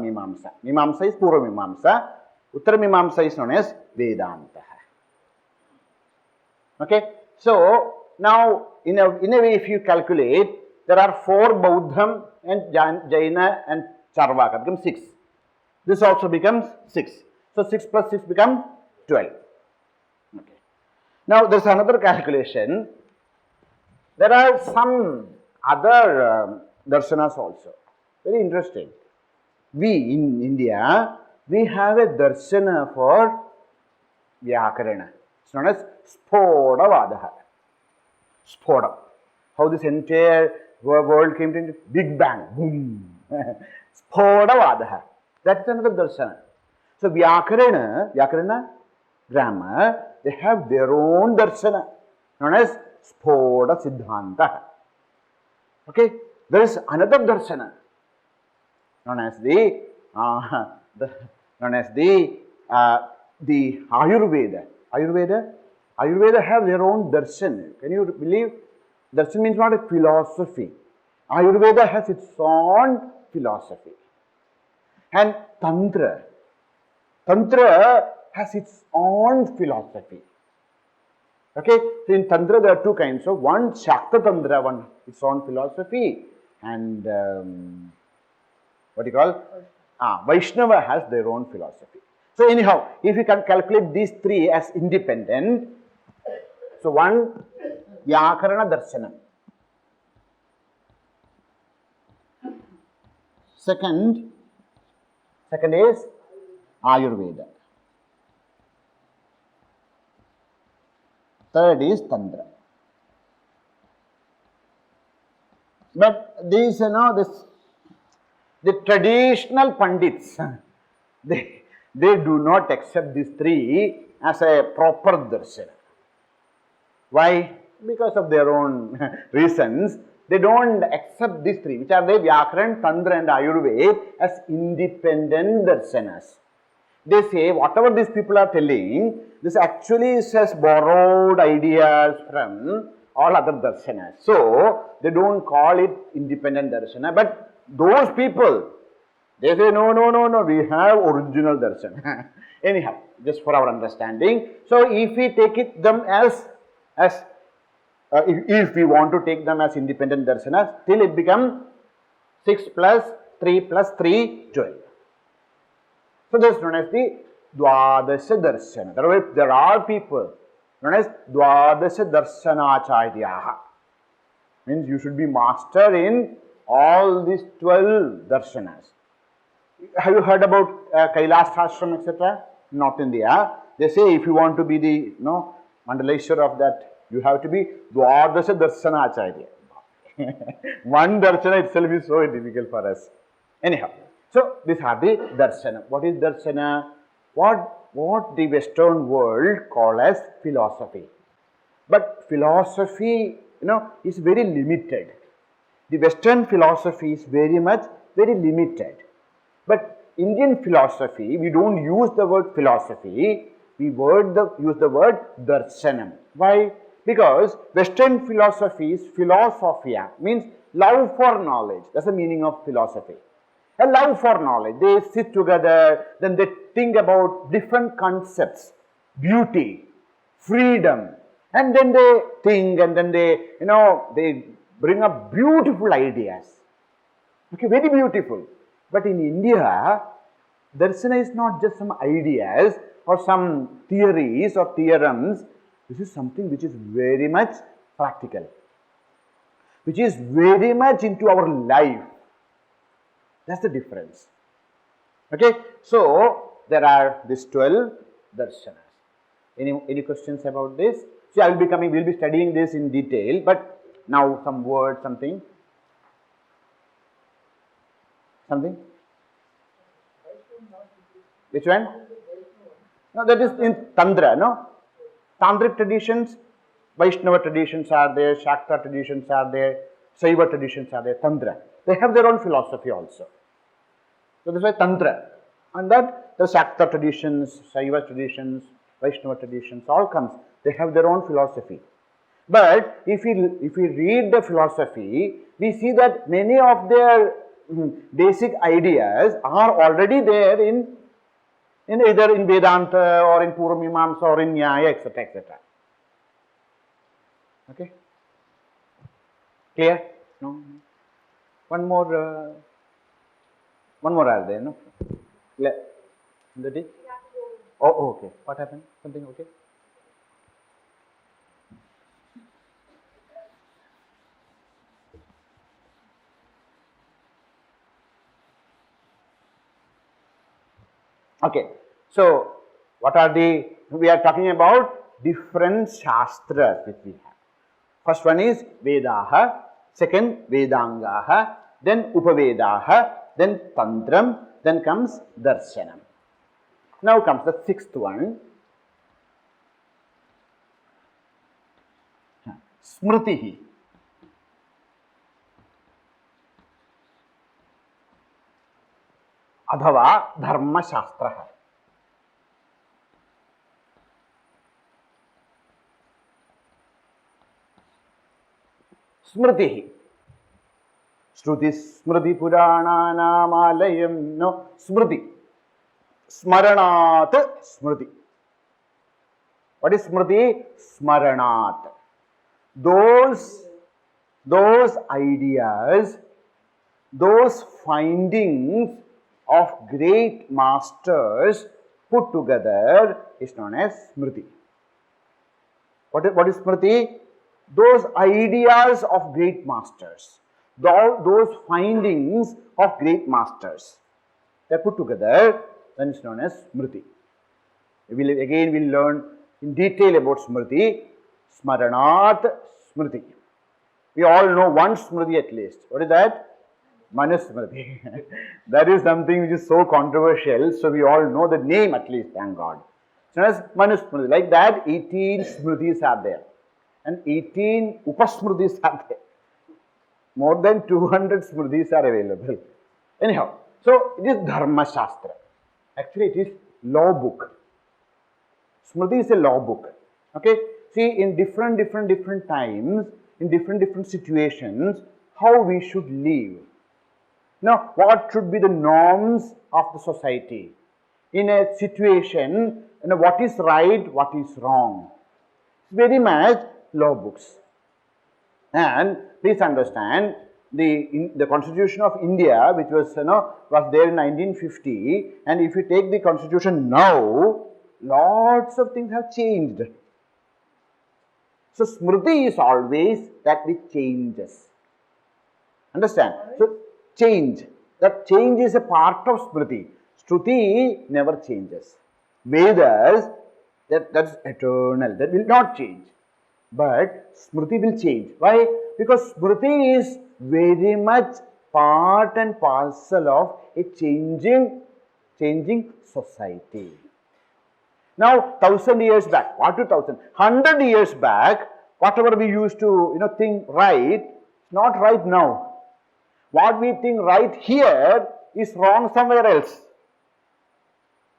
S1: Mimamsa is Purva Mimamsa. Uttara Mimamsa is known as Vedanta. Okay. So, now in a way if you calculate, there are 4 Bauddham and Jaina and Charvaka, becomes 6. This also becomes 6. So, 6 plus 6 become 12. Okay. Now, there is another calculation. There are some other darshanas also. Very interesting. We in India, we have a darshana for Vyakarana. It's known as Spodavadaha. Spoda. How this entire world came to Big Bang. Boom. Spodavadaha. That is another darshana. So Vyakarana, grammar, they have their own darshana known as Spoda Siddhanta. Okay. There is another darshana known as the Ayurveda. Ayurveda have their own darshan. Can you believe? Darshan means not a philosophy. Ayurveda has its own philosophy. And Tantra has its own philosophy. Okay, so in Tantra there are 2 kinds. So one Shakta Tantra, one its own philosophy, and what do you call? Vaishnava has their own philosophy. So anyhow, if you can calculate these 3 as independent, so one Vyakarana Darshanam. Second is Ayurveda. Third is Tantra. But these, the traditional Pandits, they do not accept these three as a proper darsana. Why? Because of their own reasons. They don't accept these three, which are the Vyakaran, Tantra and Ayurveda, as independent darsanas. They say whatever these people are telling, this actually is just borrowed ideas from all other darsanas. So, they don't call it independent darshana, but those people, they say no, we have original darshana. Anyhow, just for our understanding. So, if we take it them as if we want to take them as independent darsanas, still it becomes 6 plus 3 plus 3, 12. So, this is known as the Dwadasha Darshana. There are people known as Dwadasha Darshanacharyaha. Means you should be master in all these 12 darshanas. Have you heard about Kailash Ashram, etc.? North India. They say if you want to be the Mandaleshwar of that, you have to be Dwadasha Darshanacharya. One darshana itself is so difficult for us. Anyhow, so these are the darshana. What is darshana? What the Western world call as philosophy. But philosophy, is very limited. The Western philosophy is very limited. But Indian philosophy, we don't use the word philosophy, we use the word darshanam. Why? Because Western philosophy is philosophia, means love for knowledge. That's the meaning of philosophy. A love for knowledge. They sit together, then they think about different concepts, beauty, freedom, and then they think, and then they bring up beautiful ideas. Okay, very beautiful. But in India, darsana is not just some ideas or some theories or theorems. This is something which is very much practical, which is very much into our life. That's the difference. Okay, so there are these 12 darshanas. Any questions about this? See, we'll be studying this in detail, but now some words, something. Which one? No, that is in Tantra, no? Tantric traditions, Vaishnava traditions are there, Shakta traditions are there, Saiva traditions are there, Tantra. They have their own philosophy also. So that's why Tantra. And that the Shakta traditions, Saiva traditions, Vaishnava traditions, all comes. They have their own philosophy. But if we read the philosophy, we see that many of their basic ideas are already there in either in Vedanta or in Purva Mimamsa or in Nyaya, etc., etc. Okay? Clear? No? One more are there, no? Oh, okay. What happened? Something okay? Okay, so we are talking about different shastras which we have. First one is Vedaha, second Vedangaha, then Upavedaha, then Tantram, then comes Darshanam. Now comes the sixth one, Smritihi. अथवा धर्मशास्त्र. स्मृति. श्रुति स्मृति पुराणानामालयं. No, स्मृति. स्मरणात् स्मृति. What is smriti? Smaranat. Those ideas, those findings of great masters put together is known as smriti. What is smriti? Those ideas of great masters, those findings of great masters, they are put together, then it's known as smriti. We'll learn in detail about smriti. Smaranat smriti. We all know one smriti at least. What is that? Manusmriti. That is something which is so controversial, so we all know the name at least, thank God. So as Manusmriti, like that 18 Smritis are there and 18 Upasmritis are there. More than 200 Smritis are available. Anyhow, so it is Dharma Shastra. Actually, it is law book. Smriti is a law book. Okay, see, in different times, in different situations, how we should live. Now, what should be the norms of the society in a situation? What is right, what is wrong? Very much law books. And please understand, the Constitution of India, which was was there in 1950, and if you take the Constitution now, lots of things have changed. So Smriti is always that which changes. Understand? So change. That change is a part of Smriti. Shruti never changes. Vedas, that's eternal. That will not change. But Smriti will change. Why? Because Smriti is very much part and parcel of a changing society. Now, 1000 years back, what 2000? 100 years back, whatever we used to think right, it's not right now. What we think right here is wrong somewhere else.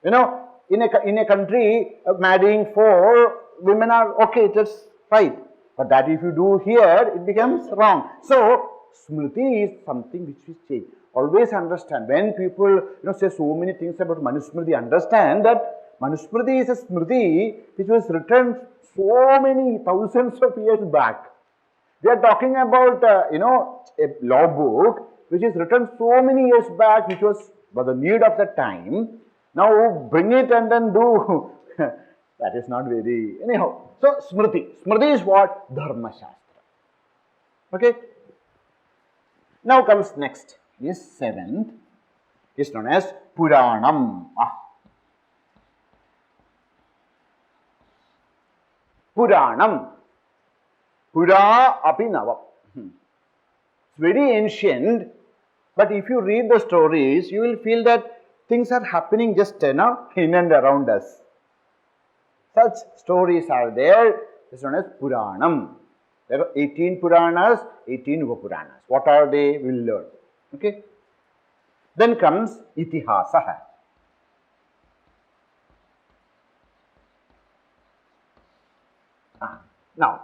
S1: In a country, marrying 4 women are okay, that's right. But that if you do here, it becomes wrong. So, Smriti is something which is changed. Always understand, when people say so many things about Manusmriti, understand that Manusmriti is a Smriti which was written so many thousands of years back. We are talking about, a law book which is written so many years back, which was the need of the time. Now bring it and then do. That is not very, anyhow. So Smriti. Smriti is what? Dharma Shastra. Okay. Now comes next. This 7th is known as Puranam. Puranam. Pura Apinavam. It's very ancient, but if you read the stories, you will feel that things are happening just in and around us. Such stories are there. It's known as Puranam. There are 18 Puranas, 18 Upapuranas. What are they? We will learn. Okay. Then comes Itihasaha. Now,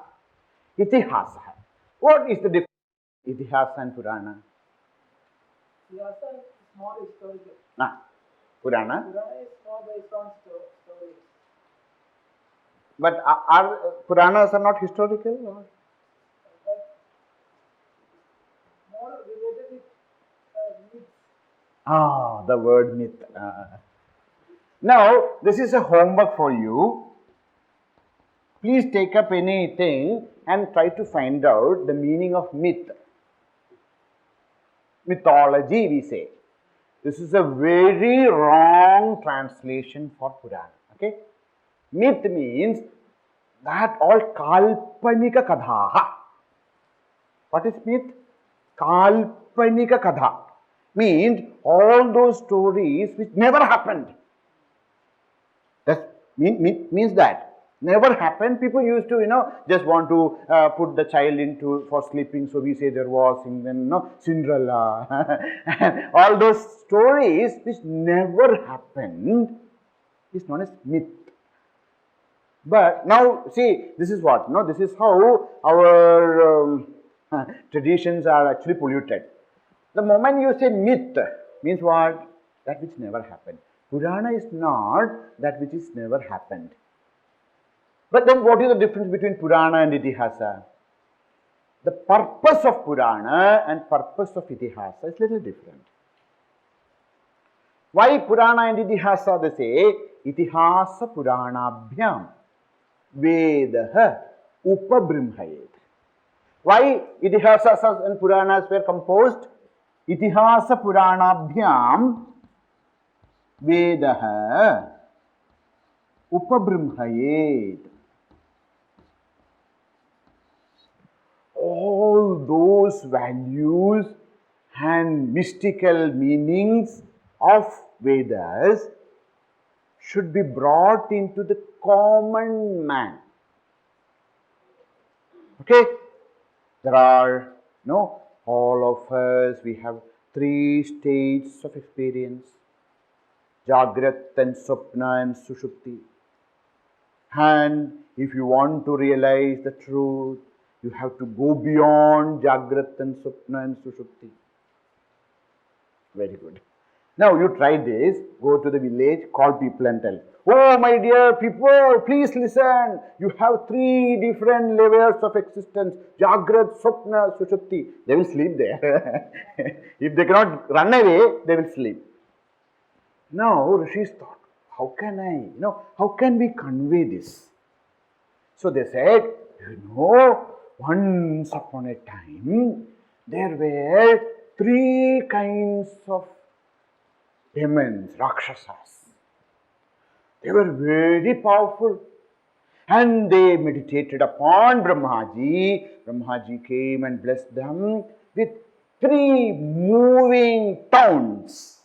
S1: Itihasaha. What is the difference between Itihasa and Purana?
S2: Vyasa is more historical.
S1: Purana.
S2: Purana is more based on stories.
S1: But are Puranas are not historical? Or?
S2: But more related with myths.
S1: The word myth. Now, this is a homework for you. Please take up anything and try to find out the meaning of myth. Mythology, we say. This is a very wrong translation for Purana. Okay? Myth means that all kalpanika kadhaha. What is myth? Kalpanika kadha. Means all those stories which never happened. That means that. Never happened. People used to, just want to put the child into for sleeping. So we say there was, Cinderella. All those stories which never happened is known as myth. But now, see, this is what? This is how our traditions are actually polluted. The moment you say myth, means what? That which never happened. Purana is not that which is never happened. But then what is the difference between Purana and Itihasa? The purpose of Purana and purpose of Itihasa is little different. Why Purana and Itihasa? They say, Itihasa Puranabhyam Vedaha Upabrimhayet. Why Itihasas and Puranas were composed? Itihasa Puranabhyam Vedaha Upabrimhayet. All those values and mystical meanings of Vedas should be brought into the common man. Okay? There are, all of us, we have three states of experience: Jagrat and Swapna and Sushupti. And if you want to realize the truth, you have to go beyond Jagrat and Swapna and Sushupti. Very good. Now you try this, go to the village, call people and tell, oh my dear people, please listen. You have three different levels of existence: Jagrat, Swapna, Sushupti. They will sleep there. If they cannot run away, they will sleep. Now Rishis thought, how can we convey this? So they said, once upon a time, there were three kinds of demons, Rakshasas. They were very powerful and they meditated upon Brahmaji. Brahmaji came and blessed them with three moving towns.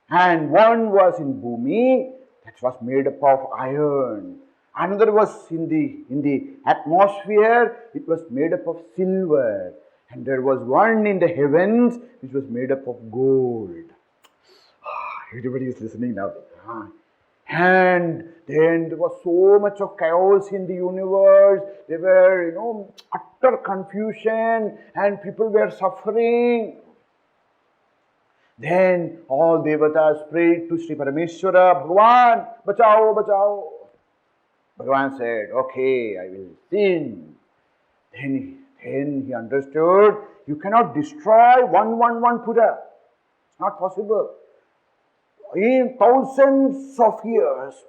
S1: And one was in Bhumi, that was made up of iron. Another was in the atmosphere, it was made up of silver. And there was one in the heavens, which was made up of gold. Everybody is listening now. And then there was so much of chaos in the universe. There were, utter confusion and people were suffering. Then all devatas prayed to Sri Parameshwara, Bhagavan, bachao, bachao. Bhagavan said, okay, I will sing. Then he understood, you cannot destroy 111 Pura. It's not possible. In thousands of years,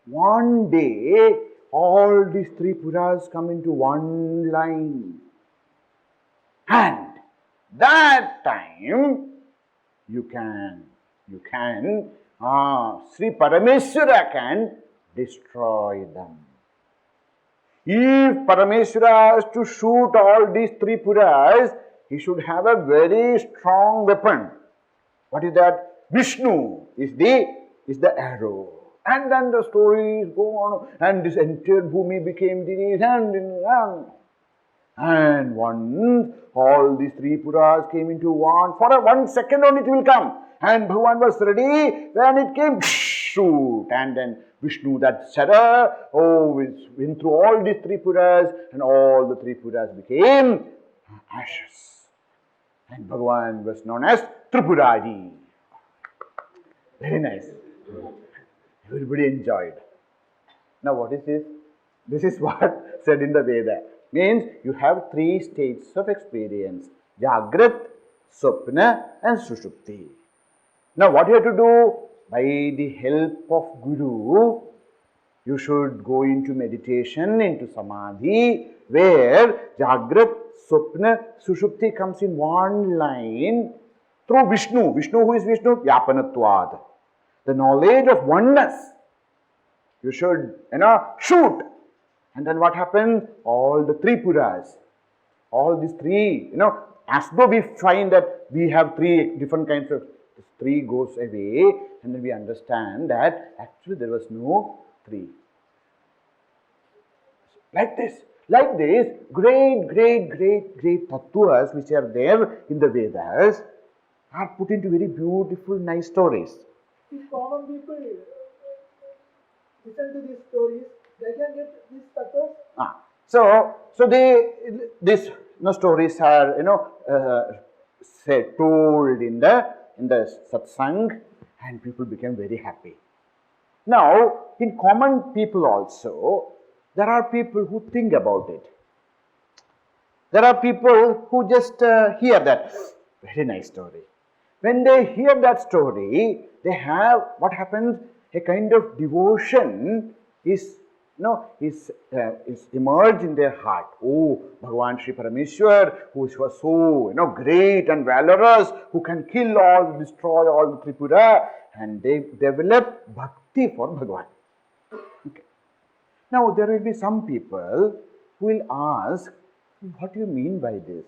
S1: one day, all these three Puras come into one line. And that time, you can, Sri Parameshwara can destroy them. If Parameshwara has to shoot all these three Puras, he should have a very strong weapon. What is that? Vishnu is the arrow. And then the stories go on, and this entire Bhumi became this, and once all these three Puras came into one, for 1 second only it will come. And Bhagavan was ready, when it came, shoot, and then Vishnu, that Sara, went through all these three Puras, and all the three Puras became ashes. And Bhagavan was known as Tripurari. Very nice. Everybody enjoyed. Now what is this? This is what said in the Veda. Means you have three states of experience: Jagrat, Swapna and Sushupti. Now what you have to do? By the help of Guru, you should go into meditation, into Samadhi, where Jagrat, Swapna, Sushupti comes in one line through Vishnu. Vishnu, who is Vishnu? Vyapanatvad. The knowledge of oneness. You should, shoot. And then what happens? All the three Puras, all these three, as though we find that we have three different kinds of, this three goes away, and then we understand that actually there was no three. Like this, great tattvas which are there in the Vedas are put into very beautiful, nice stories.
S2: If common people listen to these stories, they can get these tattvas.
S1: So these stories are told in the satsang, and people became very happy. Now, in common people also, there are people who think about it. There are people who just hear that very nice story. When they hear that story, they have, what happens? A kind of devotion is emerged in their heart. Oh, Bhagavan Sri Parameshwar, who was so great and valorous, who can kill all, destroy all the Tripura, and they develop bhakti for Bhagavan. Okay. Now there will be some people who will ask, What do you mean by this?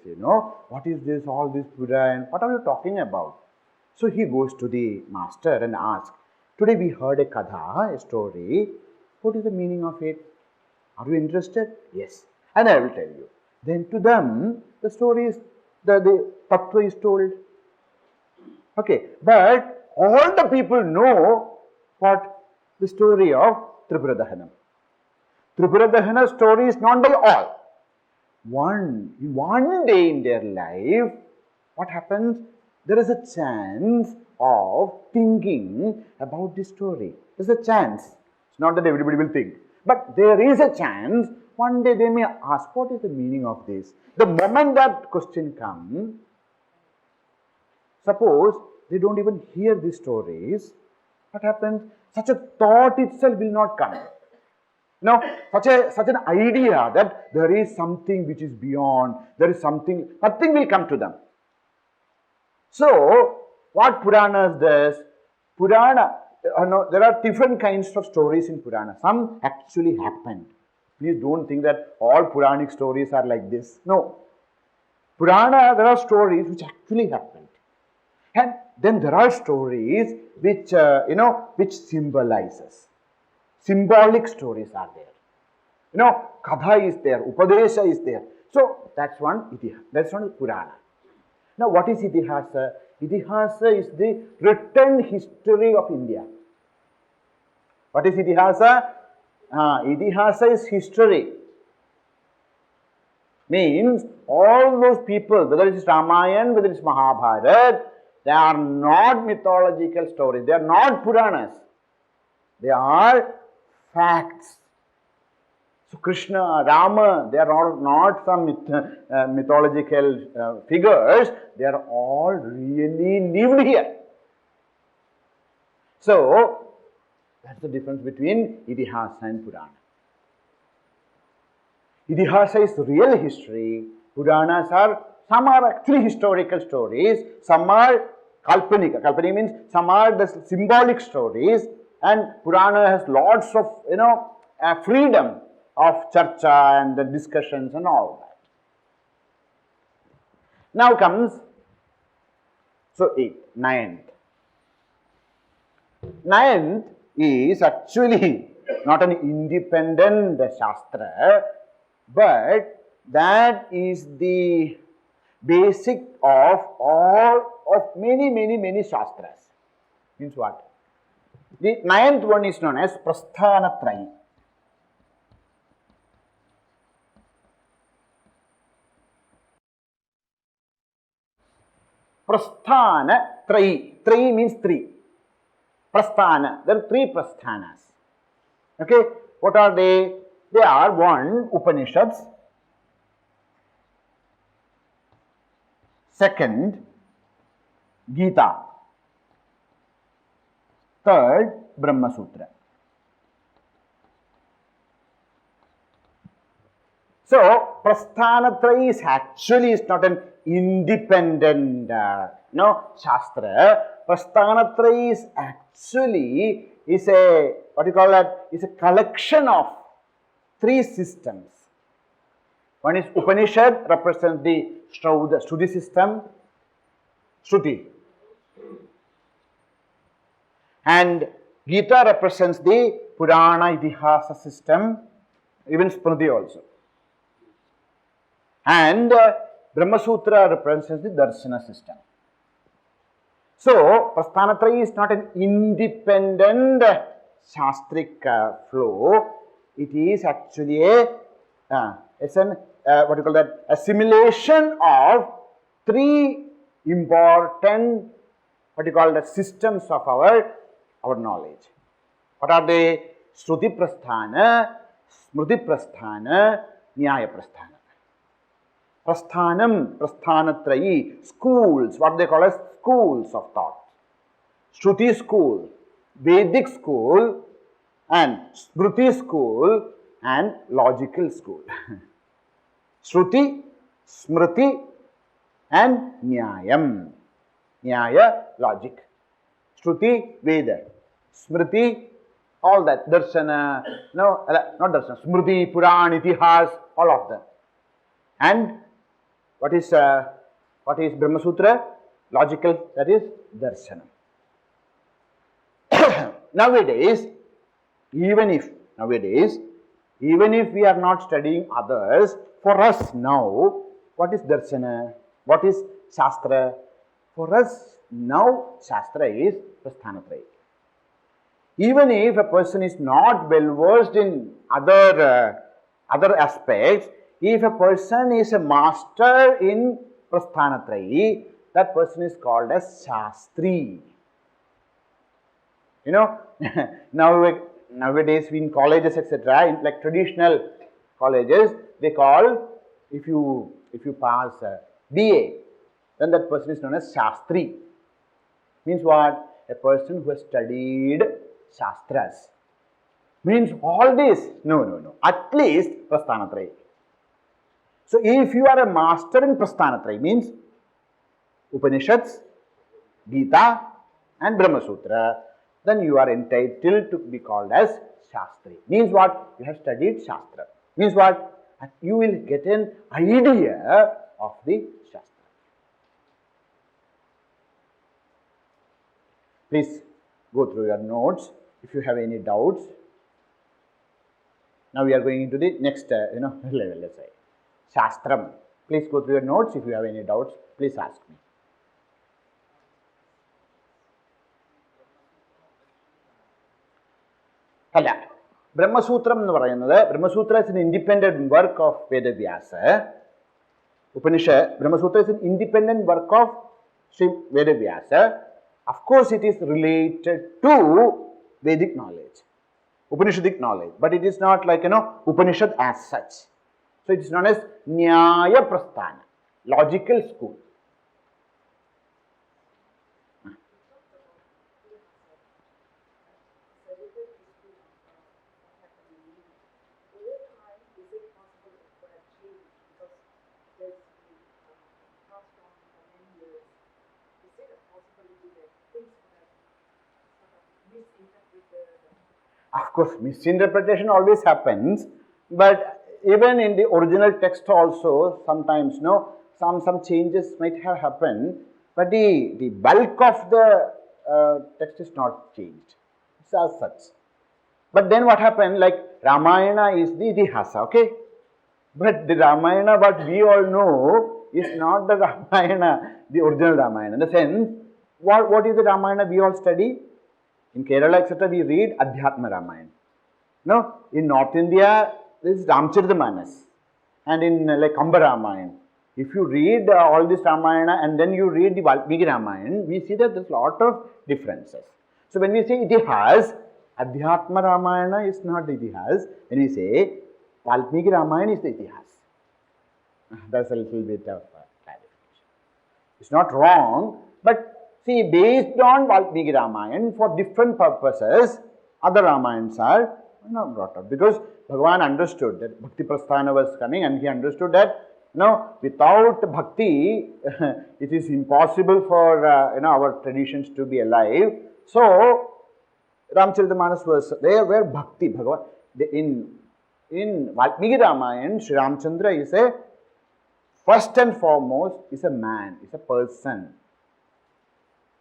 S1: What is this, all this Puran? What are you talking about? So he goes to the master and asks, today we heard a katha, a story. What is the meaning of it? Are you interested? Yes. And I will tell you. Then to them, the story is, the tattva is told. Okay. But all the people know what? The story of Tripura Dahanam. Tripura Dahana story is not by all. One day in their life, what happens? There is a chance of thinking about this story. There's a chance. It's not that everybody will think. But there is a chance, one day they may ask, what is the meaning of this? The moment that question comes, suppose they don't even hear these stories, what happens? Such a thought itself will not come. Such an idea that there is something which is beyond, there is something, nothing will come to them. So, what Puranas does? There are different kinds of stories in Purana. Some actually happened. Please don't think that all Puranic stories are like this. No. Purana, there are stories which actually happened. And then there are stories which, which symbolizes. Symbolic stories are there. Katha is there, Upadesha is there. So, that's one Itihasa. That's one Purana. Now, what is Itihasa? Itihasa is the written history of India. What is Itihasa? Itihasa is history. Means all those people, whether it is Ramayana, whether it is Mahabharata, they are not mythological stories. They are not Puranas. They are facts. So Krishna, Rama, they are not some mythological figures. They are all really lived here. So, that's the difference between Itihasa and Purana. Itihasa is real history. Puranas some are actually historical stories. Some are Kalpanika. Kalpanika means some are the symbolic stories. And Purana has lots of, freedom of charcha and the discussions and all that. Now comes, so 9th. 9th is actually not an independent Shastra, but that is the basic of all of many Shastras. Means what? The 9th one is known as Prasthanatrayi. Prasthanatrayi. Trayi means 3. Prasthana. There are 3 Prasthanas. Okay. What are they? They are 1. Upanishads. 2nd. Gita. 3rd. Brahma Sutra. So, Prasthanatrayi is actually not an independent Shastra. Prasthanatrayi is actually is a, is a collection of 3 systems. One is Upanishad, represents the Shruti system, Shruti. And Gita represents the Purana Itihasa system, even Smriti also. And Brahma Sutra represents the Darshana system. So, Prasthanatrayi is not an independent Shastric flow. It is actually a assimilation of 3 important, systems of our knowledge. What are they? Shruti Prasthana, Smriti Prasthana, Nyaya Prasthana. Prasthanam, Prasthanatrayi, schools, what they call as schools of thought. Shruti school, Vedic school, and Smriti school, and logical school. Shruti, Smriti, and Nyayam. Nyaya, logic. Shruti, Veda. Smriti, all that. Darshana, not Darshana, Smriti, Puran, Itihas, all of them. And what is Brahma Sutra? Logical, that is Darshanam. Nowadays, even if we are not studying others, for us now, what is Darshana? What is Shastra? For us now, Shastra is Prasthanatraya. Even if a person is not well versed in other aspects, if a person is a master in Prasthanatraya, that person is called as Shastri. You know, nowadays in colleges, etc., in like traditional colleges, they call, if you pass BA, then that person is known as Shastri. Means what? A person who has studied Shastras. Means all this? No. At least Prasthanatraya. So if you are a master in Prasthanatraya, means Upanishads, Gita and Brahma Sutra, then you are entitled to be called as Shastri. Means what? You have studied Shastra. Means what? You will get an idea of the Shastra. Please go through your notes if you have any doubts. Now we are going into the next level, let's say. Shastram. Please go through your notes. If you have any doubts, please ask me. അല്ല, ബ്രഹ്മസൂത്രം എന്ന് പറയുന്നത്, Brahma Sutra is an independent work of Vedavyasa. Brahmasutra is an independent work of Sri Vedavyasa. Of course, it is related to Vedic knowledge, Upanishadic knowledge, but it is not like, Upanishad as such. So it is known as Nyaya Prasthana, logical school. Of course, misinterpretation always happens, but even in the original text also, sometimes some changes might have happened, but the bulk of the text is not changed. It's as such. But then what happened? Like Ramayana is the Itihasa, okay? But the Ramayana, what we all know, is not the Ramayana, the original Ramayana. In the sense, what is the Ramayana we all study? In Kerala, etc., we read Adhyatma Ramayana. No, in North India, this is Ramcharitamanas, and in like Kamba Ramayana. If you read all this Ramayana and then you read the Valmiki Ramayana, we see that there's a lot of differences. So when we say Itihas, Adhyatma Ramayana is not the Itihas. When we say Valmiki Ramayana is the Itihas. That's a little bit of clarification. It's not wrong, but see, based on Valmiki Ramayana, for different purposes, other Ramayans are not brought up. Because Bhagavan understood that Bhakti Prasthana was coming, and he understood that, without Bhakti, it is impossible for, our traditions to be alive. So, Ramcharitamanas was there where Bhakti, Bhagavan, in Valmiki Ramayana, Sri Ramchandra is first and foremost, is a man, is a person.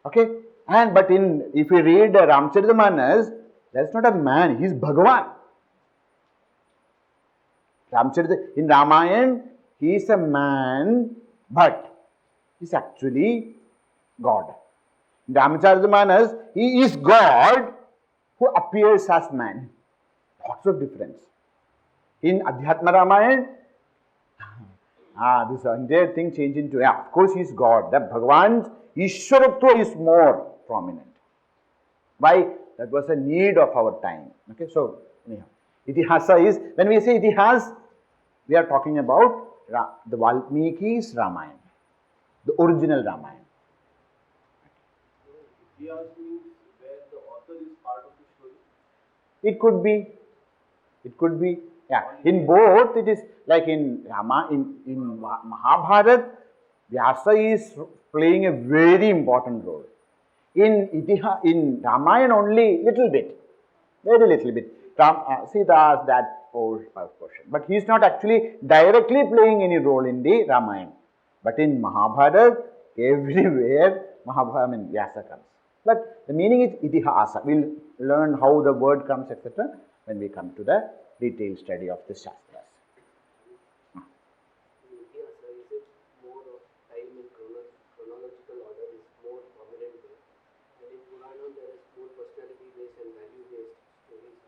S1: Okay, but if we read Ramcharitamanas, that's not a man, he is Bhagavan. In Ramayana, he is a man, but he is actually God. In Ramcharitamanas, he is God who appears as man. Lots of difference. In Adhyatma Ramayana, this entire thing changed into, of course he is God. That Bhagavan's Ishwaratva is more prominent. Why? That was a need of our time. Okay, so anyhow, Itihasa is, when we say Itihas, we are talking about the Valmiki's Ramayana, the original Ramayana.
S3: Itihas means where the author is part of the story?
S1: It could be. Yeah. In both, it is like in Mahabharata, Vyasa is playing a very important role. In Ramayana only, little bit, very little bit. Sita's that old portion. But he is not actually directly playing any role in the Ramayana. But in Mahabharata, everywhere Vyasa comes. But the meaning is itihasa. We'll learn how the word comes, etc. when we come to the detailed study of the Shastras.
S3: Ityasa, is it more of time in chronological order is more prominent there? And in Purana there is more personality based and value based stories.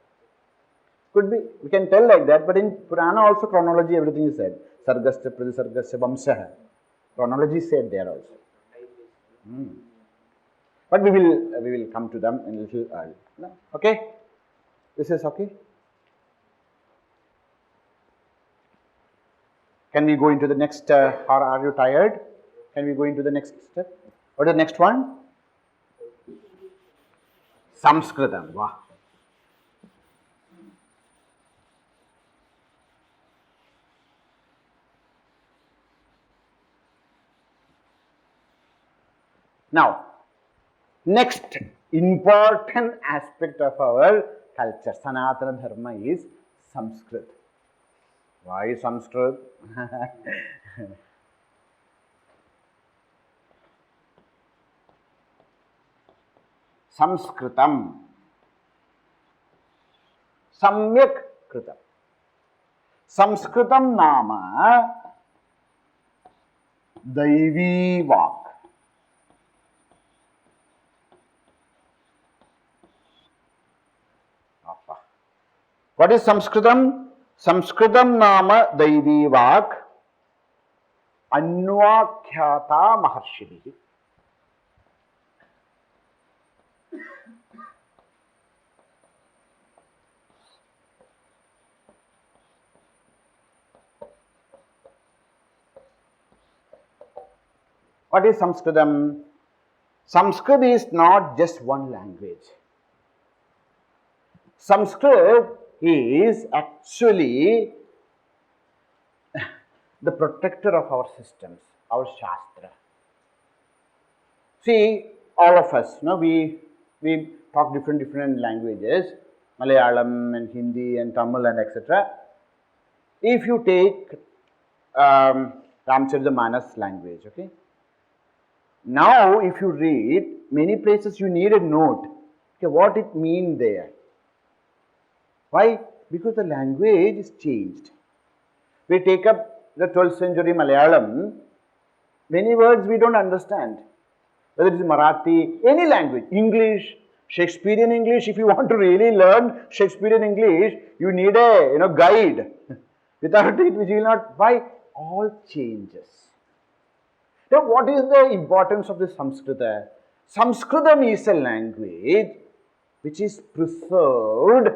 S1: Could be, we can tell like that, but in Purana also chronology everything is said. Sargasya, Pradisargasya, Vamsaha. Chronology is said there also. But we will come to them in a little early. No? Okay? This is okay? Can we go into the next, or are you tired? Can we go into the next step? What is the next one? Samskritam. Wow. Now, next important aspect of our culture, Sanatana Dharma, is Sanskrit. Why Sanskrit? Samskritam. Samyak Kritam. Samskritam nama Daivi Vak. What is Samskritam? Samskritam nama Daivi Vak Anvakhyata Maharshivi. What is Sanskritam? Sanskrit is not just one language. Sanskrit is actually the protector of our systems, our Shastra. See, all of us, we talk different languages, Malayalam and Hindi and Tamil and etc. If you take Ramcharitamanas language, okay. Now, if you read, many places you need a note, okay, what it means there. Why? Because the language is changed. We take up the 12th century Malayalam, many words we don't understand. Whether it is Marathi, any language, English, Shakespearean English, if you want to really learn Shakespearean English, you need a guide. Without it, which will not, why? All changes. Now, what is the importance of the Samskrita? Sanskritam is a language which is preserved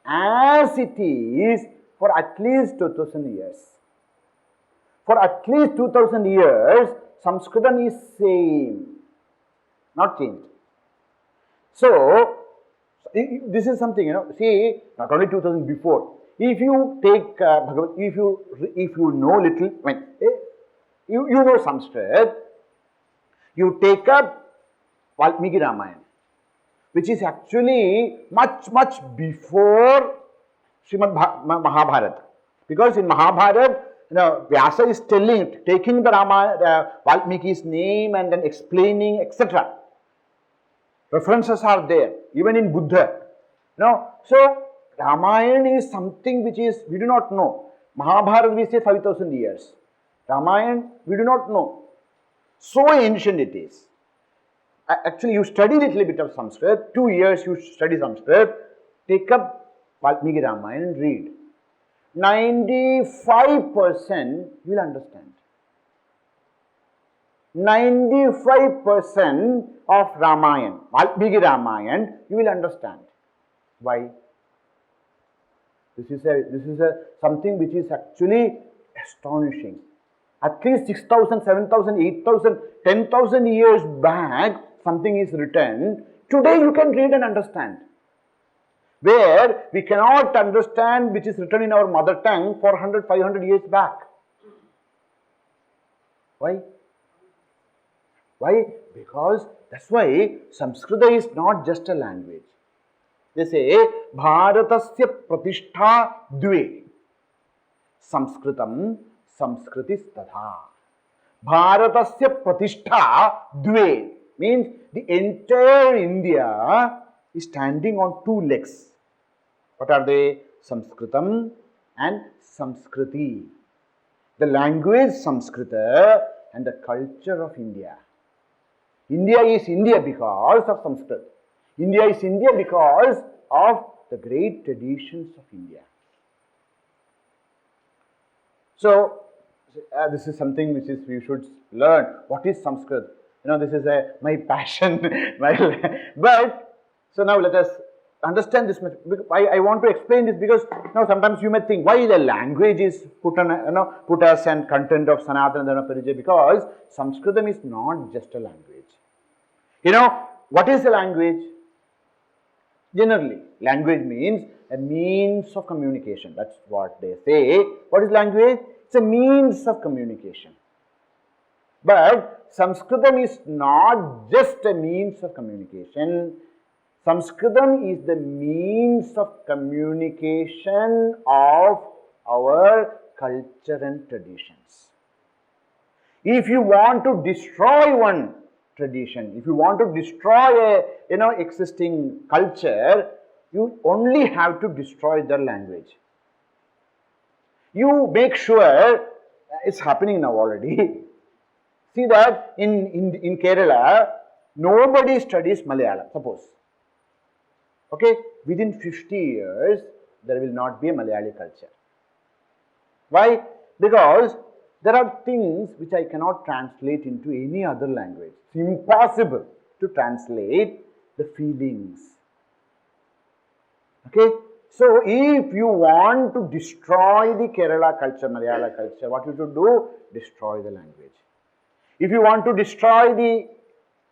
S1: as it is for at least 2000 years. For at least 2000 years, Sanskritam is same, not changed. So, this is something, see, not only 2000 before. If you take Bhagavad, if you know little, you know Sanskrit, you take up Valmiki Ramayana, which is actually much before Srimad Mahabharata. Because in Mahabharata, Vyasa is taking the Valmiki's name and then explaining, etc. References are there, even in Buddha. So Ramayana is something which is, we do not know. Mahabharata we say 5000 years. Ramayana we do not know. So ancient it is. Actually, you study a little bit of Sanskrit, 2 years you study Sanskrit, take up Valmiki Ramayana and read. 95% you will understand. 95% of Ramayana, Valmiki Ramayana, you will understand. Why? This is something which is actually astonishing. At least 6,000, 7,000, 8,000, 10,000 years back, something is written. Today you can read and understand. Where we cannot understand which is written in our mother tongue 400, 500 years back. Why? Why? Because that's why Sanskrit is not just a language. They say, Bharatasya pratishtha dve. Sanskritam, Sanskritis tatha. Bharatasya pratishtha dve means the entire India is standing on two legs. What are they? Sanskritam and Samskriti. The language Samskrita and the culture of India. India is India because of Sanskrit. India is India because of the great traditions of India. So, this is something which is we should learn. What is Sanskrit? This is my passion. But so now let us understand this much. I want to explain this because sometimes you may think why the language is put as and content of Sanatana Dharma Parijaya, because Sanskritam is not just a language. What is a language? Generally, language means a means of communication. That's what they say. What is language? It's a means of communication. But Sanskritam is not just a means of communication. Sanskritam is the means of communication of our culture and traditions. If you want to destroy one tradition, if you want to destroy a existing culture, you only have to destroy their language. You make sure it's happening now already. See that in Kerala, nobody studies Malayalam, suppose. Okay, within 50 years, there will not be a Malayali culture. Why? Because there are things which I cannot translate into any other language. It's impossible to translate the feelings. Okay? So, if you want to destroy the Kerala culture, Malayala culture, what you should do? Destroy the language. If you want to destroy the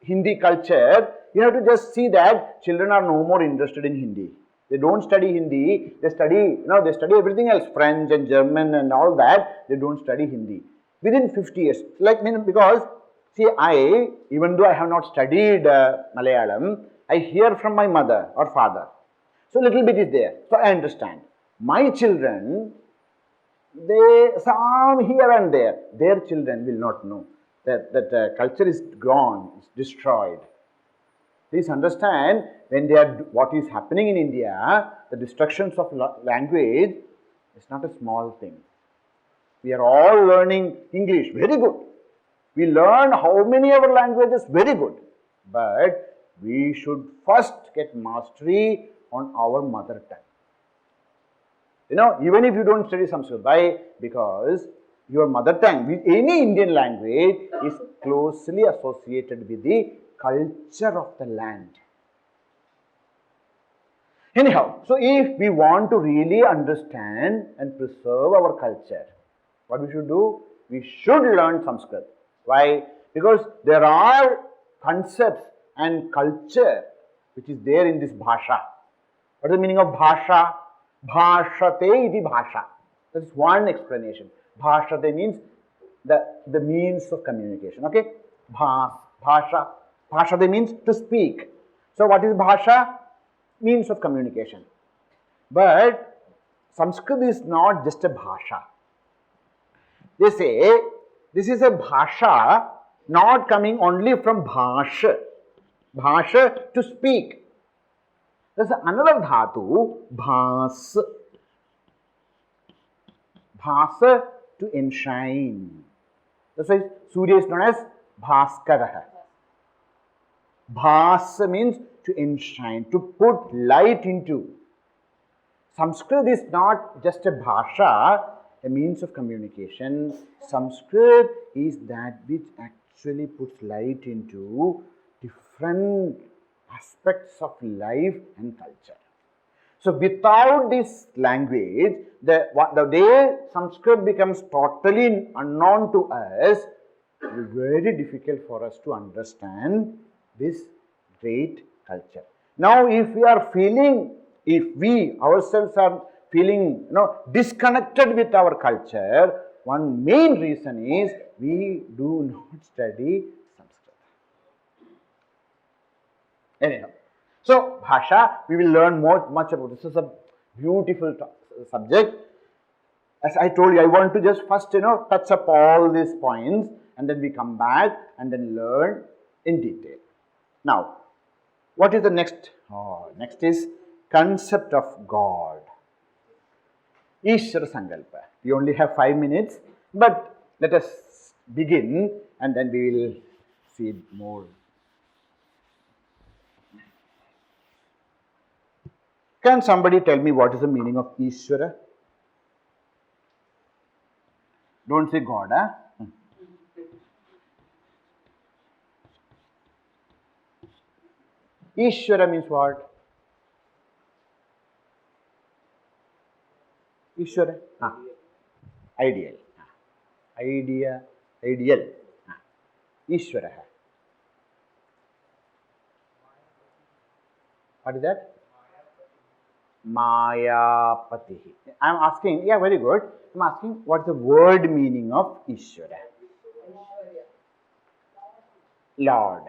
S1: Hindi culture, you have to just see that children are no more interested in Hindi. They don't study Hindi, they study everything else, French and German and all that. They don't study Hindi. Within 50 years, because, see, even though I have not studied Malayalam, I hear from my mother or father. So, little bit is there. So, I understand. My children, some here and there, their children will not know that culture is gone, it's destroyed. Please understand, when what is happening in India, the destructions of language is not a small thing. We are all learning English, very good. We learn how many other languages, very good. But we should first get mastery on our mother tongue. Even if you don't study Sanskrit, why? Because your mother tongue, with any Indian language, is closely associated with the culture of the land. Anyhow, so if we want to really understand and preserve our culture, what we should do? We should learn Sanskrit. Why? Because there are concepts and culture which is there in this bhasha. What is the meaning of bhasha? Bhashate iti bhasha. That is one explanation. Bhashate means the means of communication. Okay? Bhasha. Bhashate means to speak. So what is bhasha? Means of communication. But Sanskrit is not just a bhasha. They say this is a bhasha not coming only from bhasha. Bhasha, to speak. There's another dhatu, bhas. Bhasa, to enshrine. That's why Surya is known as Bhaskaraha. Bhasa means to enshrine, to put light into. Sanskrit is not just a bhasha, a means of communication. Sanskrit is that which actually puts light into different aspects of life and culture. So, without this language, the day Sanskrit becomes totally unknown to us, it is very difficult for us to understand this great culture. Now, if we ourselves are feeling disconnected with our culture, one main reason is we do not study Sanskrit. Anyhow, So, Bhasha, we will learn much about this. This is a beautiful subject. As I told you, I want to just first, touch up all these points and then we come back and then learn in detail. Now, what is the next? Next is concept of God. Ishvara Sankalpa. We only have 5 minutes, but let us begin and then we will see more. Can somebody tell me what is the meaning of Ishvara? Don't say God, huh? Ishvara means what? Ishvara? Ideal. Ideal. Ishvara. What is that? Mayapati. I am asking, yeah, very good. I am asking what is the word meaning of Ishvara? Lord.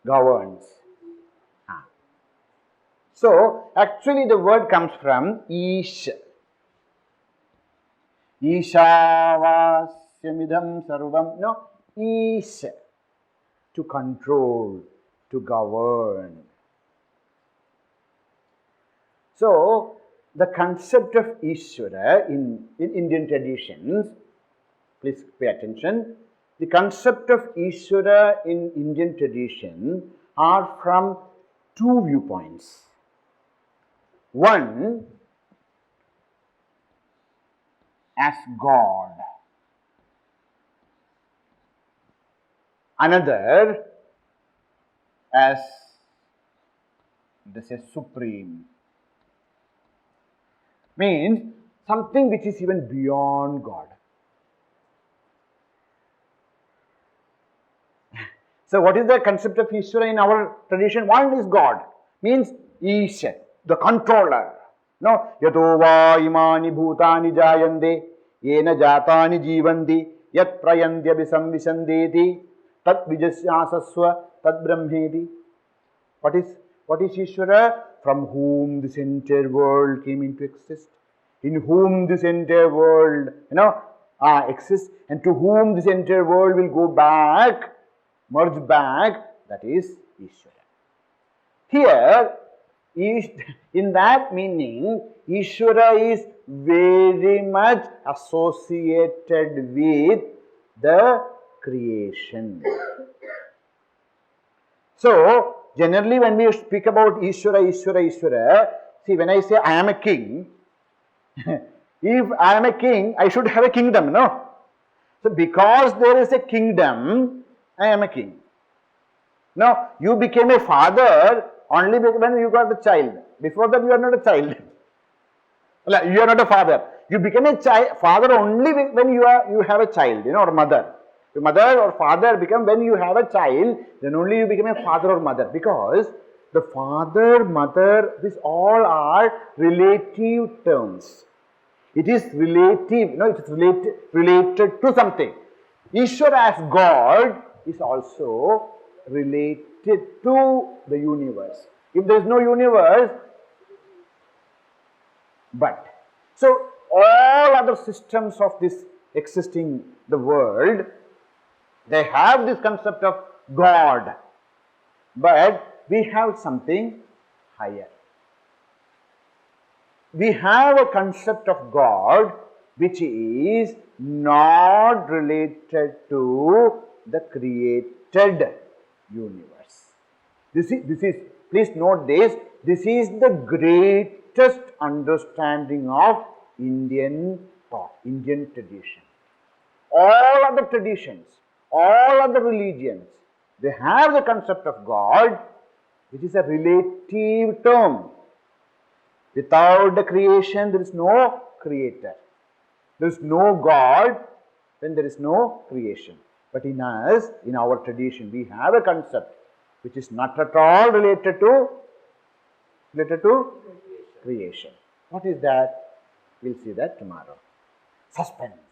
S1: Governs. So, actually the word comes from Ish. Ishavasyamidham sarvam. No, Ish. To control, to govern. So, the concept of Ishvara in Indian traditions, please pay attention, the concept of Ishvara in Indian tradition are from 2 viewpoints. One, as God. Another, as, this is supreme. Means something which is even beyond God. So, what is the concept of Ishvara in our tradition? One is God, means Isha, the controller. No, yato va imani bhutani jayande, yena jatani jivandi, yat prayandya visamvisandeti, tat vijasyasasva, tat brahmedi. What is Ishvara? From whom this entire world came into existence, in whom this entire world, exists, and to whom this entire world will go back, merge back, that is Ishvara. Here, in that meaning, Ishvara is very much associated with the creation. So, generally when we speak about Ishvara, see, when I say I am a king, if I am a king, I should have a kingdom, no? So, because there is a kingdom, I am a king. Now, you became a father only when you got a child. Before that, you are not a child. You are not a father. You become a father only when you have a child, or mother. Your mother or father become when you have a child, then only you become a father or mother. Because the father, mother, these all are relative terms. It is relative, it is related to something. Ishvara as God is also related to the universe. If there is no universe, so all other systems of this existing the world, they have this concept of God, but we have something higher. We have a concept of God which is not related to the created universe. This is, please note this is the greatest understanding of Indian thought, Indian tradition. All other traditions, all other religions, they have the concept of God, which is a relative term. Without the creation, there is no creator. There is no God, then there is no creation. But in us, in our tradition, we have a concept which is not at all related to creation. What is that? We'll see that tomorrow. Suspense.